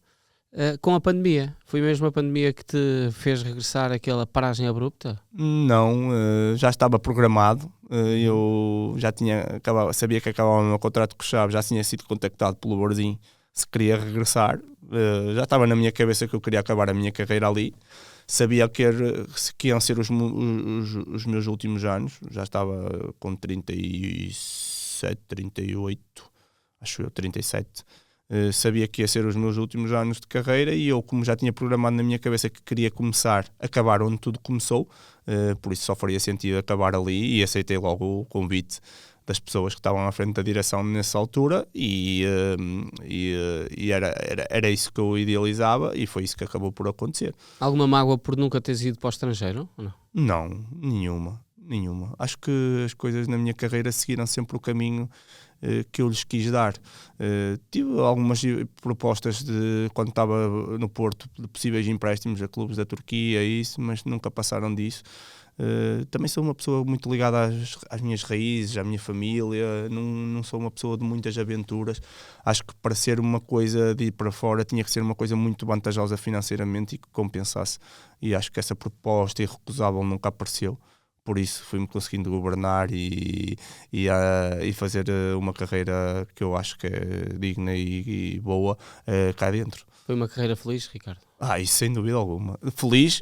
com a pandemia. Foi mesmo a pandemia que te fez regressar àquela paragem abrupta?
Não, já estava programado. Eu já sabia que acabava o meu contrato com o Chaves, já tinha sido contactado pelo Varzinho se queria regressar. Já estava na minha cabeça que eu queria acabar a minha carreira ali. Sabia que iam ser os meus últimos anos. Já estava com 37, 38, acho eu, 37. Sabia que ia ser os meus últimos anos de carreira e eu, como já tinha programado na minha cabeça que queria acabar onde tudo começou, por isso só faria sentido acabar ali, e aceitei logo o convite das pessoas que estavam à frente da direção nessa altura e era isso que eu idealizava e foi isso que acabou por acontecer.
Alguma mágoa por nunca teres ido para o estrangeiro? Ou não?
Não, nenhuma. Acho que as coisas na minha carreira seguiram sempre o caminho que eu lhes quis dar. Tive algumas propostas quando estava no Porto de possíveis empréstimos a clubes da Turquia, mas nunca passaram disso. Também sou uma pessoa muito ligada às minhas raízes, à minha família, não sou uma pessoa de muitas aventuras. Acho que para ser uma coisa de ir para fora tinha que ser uma coisa muito vantajosa financeiramente e que compensasse, e acho que essa proposta irrecusável nunca apareceu. Por isso fui-me conseguindo governar e fazer uma carreira que eu acho que é digna e boa cá dentro.
Foi uma carreira feliz, Ricardo?
Isso sem dúvida alguma. Feliz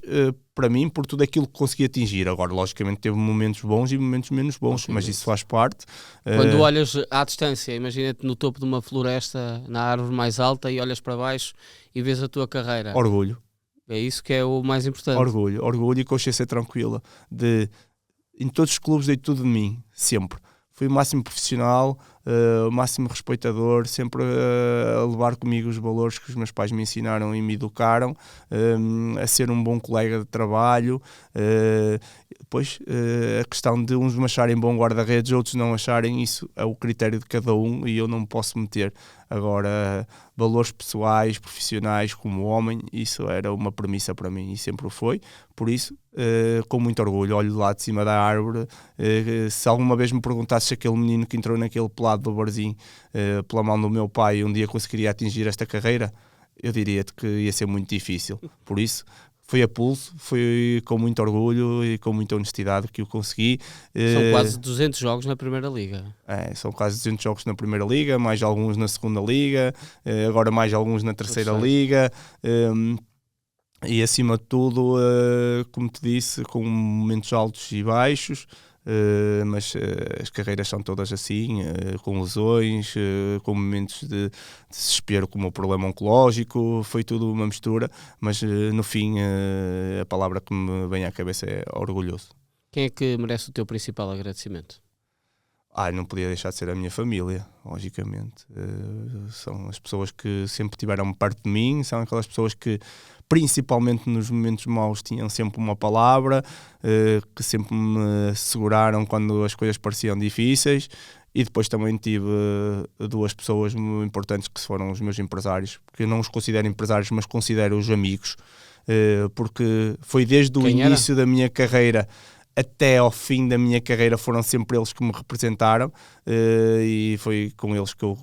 para mim por tudo aquilo que consegui atingir. Agora, logicamente, teve momentos bons e momentos menos bons, mas isso faz parte.
Quando olhas à distância, imagina-te no topo de uma floresta, na árvore mais alta, e olhas para baixo e vês a tua carreira.
Orgulho.
É isso que é o mais importante.
Orgulho e consciência tranquila. Em todos os clubes dei tudo de mim, sempre. Fui o máximo profissional, o máximo respeitador, sempre a levar comigo os valores que os meus pais me ensinaram e me educaram, a ser um bom colega de trabalho. Depois, a questão de uns me acharem bom guarda-redes, outros não acharem, isso é o critério de cada um e eu não me posso meter. Agora, valores pessoais, profissionais como homem, isso era uma premissa para mim e sempre o foi. Por isso, com muito orgulho, olho lá de cima da árvore. Se alguma vez me perguntasse se aquele menino que entrou naquele pelado do Varzinho, pela mão do meu pai, um dia conseguiria atingir esta carreira, eu diria-te que ia ser muito difícil. Por isso, foi a pulso, foi com muito orgulho e com muita honestidade que o consegui.
São quase 200 jogos na Primeira Liga.
São quase 200 jogos na Primeira Liga, mais alguns na Segunda Liga, agora mais alguns na Terceira Liga. E acima de tudo, como te disse, com momentos altos e baixos, mas as carreiras são todas assim, com lesões, com momentos de desespero como o problema oncológico, foi tudo uma mistura, mas no fim a palavra que me vem à cabeça é orgulhoso.
Quem é que merece o teu principal agradecimento?
Não podia deixar de ser a minha família, logicamente. São as pessoas que sempre estiveram perto de mim, são aquelas pessoas que, principalmente nos momentos maus, tinham sempre uma palavra, que sempre me seguraram quando as coisas pareciam difíceis. E depois também tive duas pessoas muito importantes que foram os meus empresários, porque eu não os considero empresários, mas considero-os amigos, porque foi desde o início da minha carreira até ao fim da minha carreira foram sempre eles que me representaram, e foi com eles que eu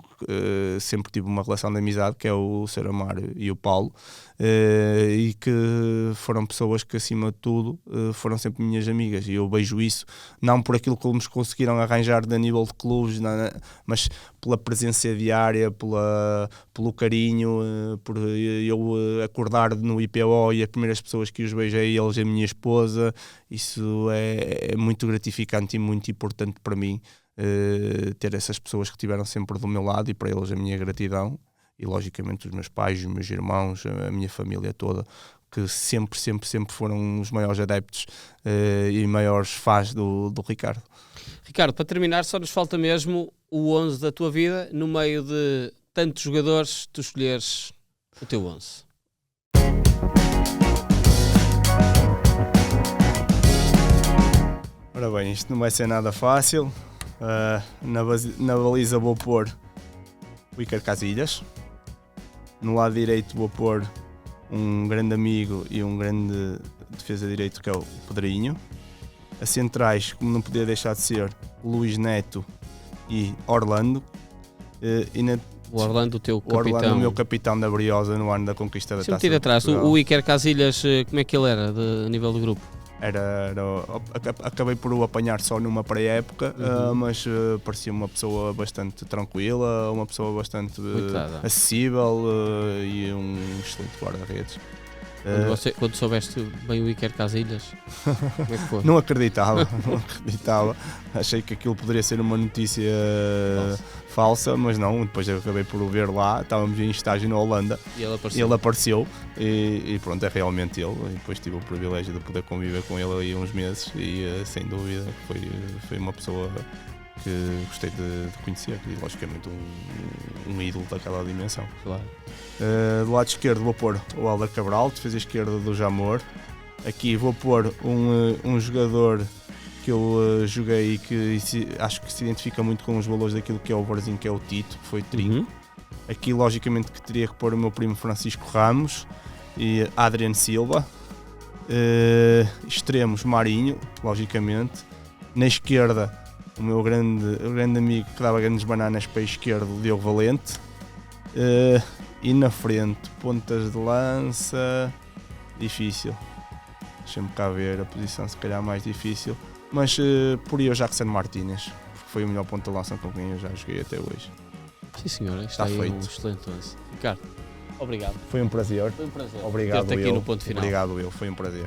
sempre tive uma relação de amizade, que é o Sr. Amaro e o Paulo, e que foram pessoas que acima de tudo foram sempre minhas amigas, e eu vejo isso não por aquilo que eles conseguiram arranjar a nível de clubes, mas pela presença diária, pelo carinho, por eu acordar no IPO e as primeiras pessoas que os beijei, eles a minha esposa. Isso é muito gratificante e muito importante para mim, ter essas pessoas que estiveram sempre do meu lado, e para eles a minha gratidão, e logicamente os meus pais, os meus irmãos, a minha família toda, que sempre foram os maiores adeptos e maiores fãs do Ricardo.
Ricardo, para terminar, só nos falta mesmo o 11 da tua vida. No meio de tantos jogadores, tu escolheres o teu 11.
Ora bem, isto não vai ser nada fácil. Na baliza vou pôr o Iker Casillas. No lado direito vou pôr um grande amigo e um grande defesa direito, que é o Pedrinho. A centrais, como não podia deixar de ser, Luís Neto e Orlando.
O Orlando, o teu
O Orlando,
capitão.
o meu capitão da Briosa no ano da conquista da
Se eu
Taça
meter
de
atrás,
Portugal.
o Iker Casillas, como é que ele era a nível do grupo?
Acabei por o apanhar só numa pré-época, mas parecia uma pessoa bastante tranquila, uma pessoa bastante acessível e um excelente guarda-redes.
Quando soubeste bem o Iker Casillas, como é que foi?
Não acreditava. Achei que aquilo poderia ser uma notícia falsa, mas não. Depois eu acabei por o ver lá, estávamos em estágio na Holanda
E ele apareceu.
e ele apareceu e pronto, é realmente ele. E depois tive o privilégio de poder conviver com ele aí uns meses e sem dúvida foi uma pessoa que gostei de conhecer e logicamente um ídolo daquela dimensão.
Claro.
Do lado esquerdo vou pôr o Hélder Cabral, defesa esquerda do Jamor. Aqui vou pôr um jogador que eu joguei e que acho que se identifica muito com os valores daquilo que é o Varzinho, que é o Tito, que foi Trinco. Aqui logicamente que teria que pôr o meu primo Francisco Ramos e Adriano Silva. Extremos Marinho, logicamente. Na esquerda o meu grande amigo que dava grandes bananas para a esquerda, o Diogo Valente. E na frente, pontas de lança, difícil. Deixa-me cá ver a posição se calhar mais difícil. Mas por aí o Jackson Martínez, porque foi o melhor ponta de lança com quem eu já joguei até hoje.
Sim senhora,
Está
aí
feito.
Um excelente 11. Ricardo, obrigado.
Foi um prazer.
Foi um prazer
Obrigado
ter-te aqui
eu.
no ponto final.
Obrigado eu, foi um prazer.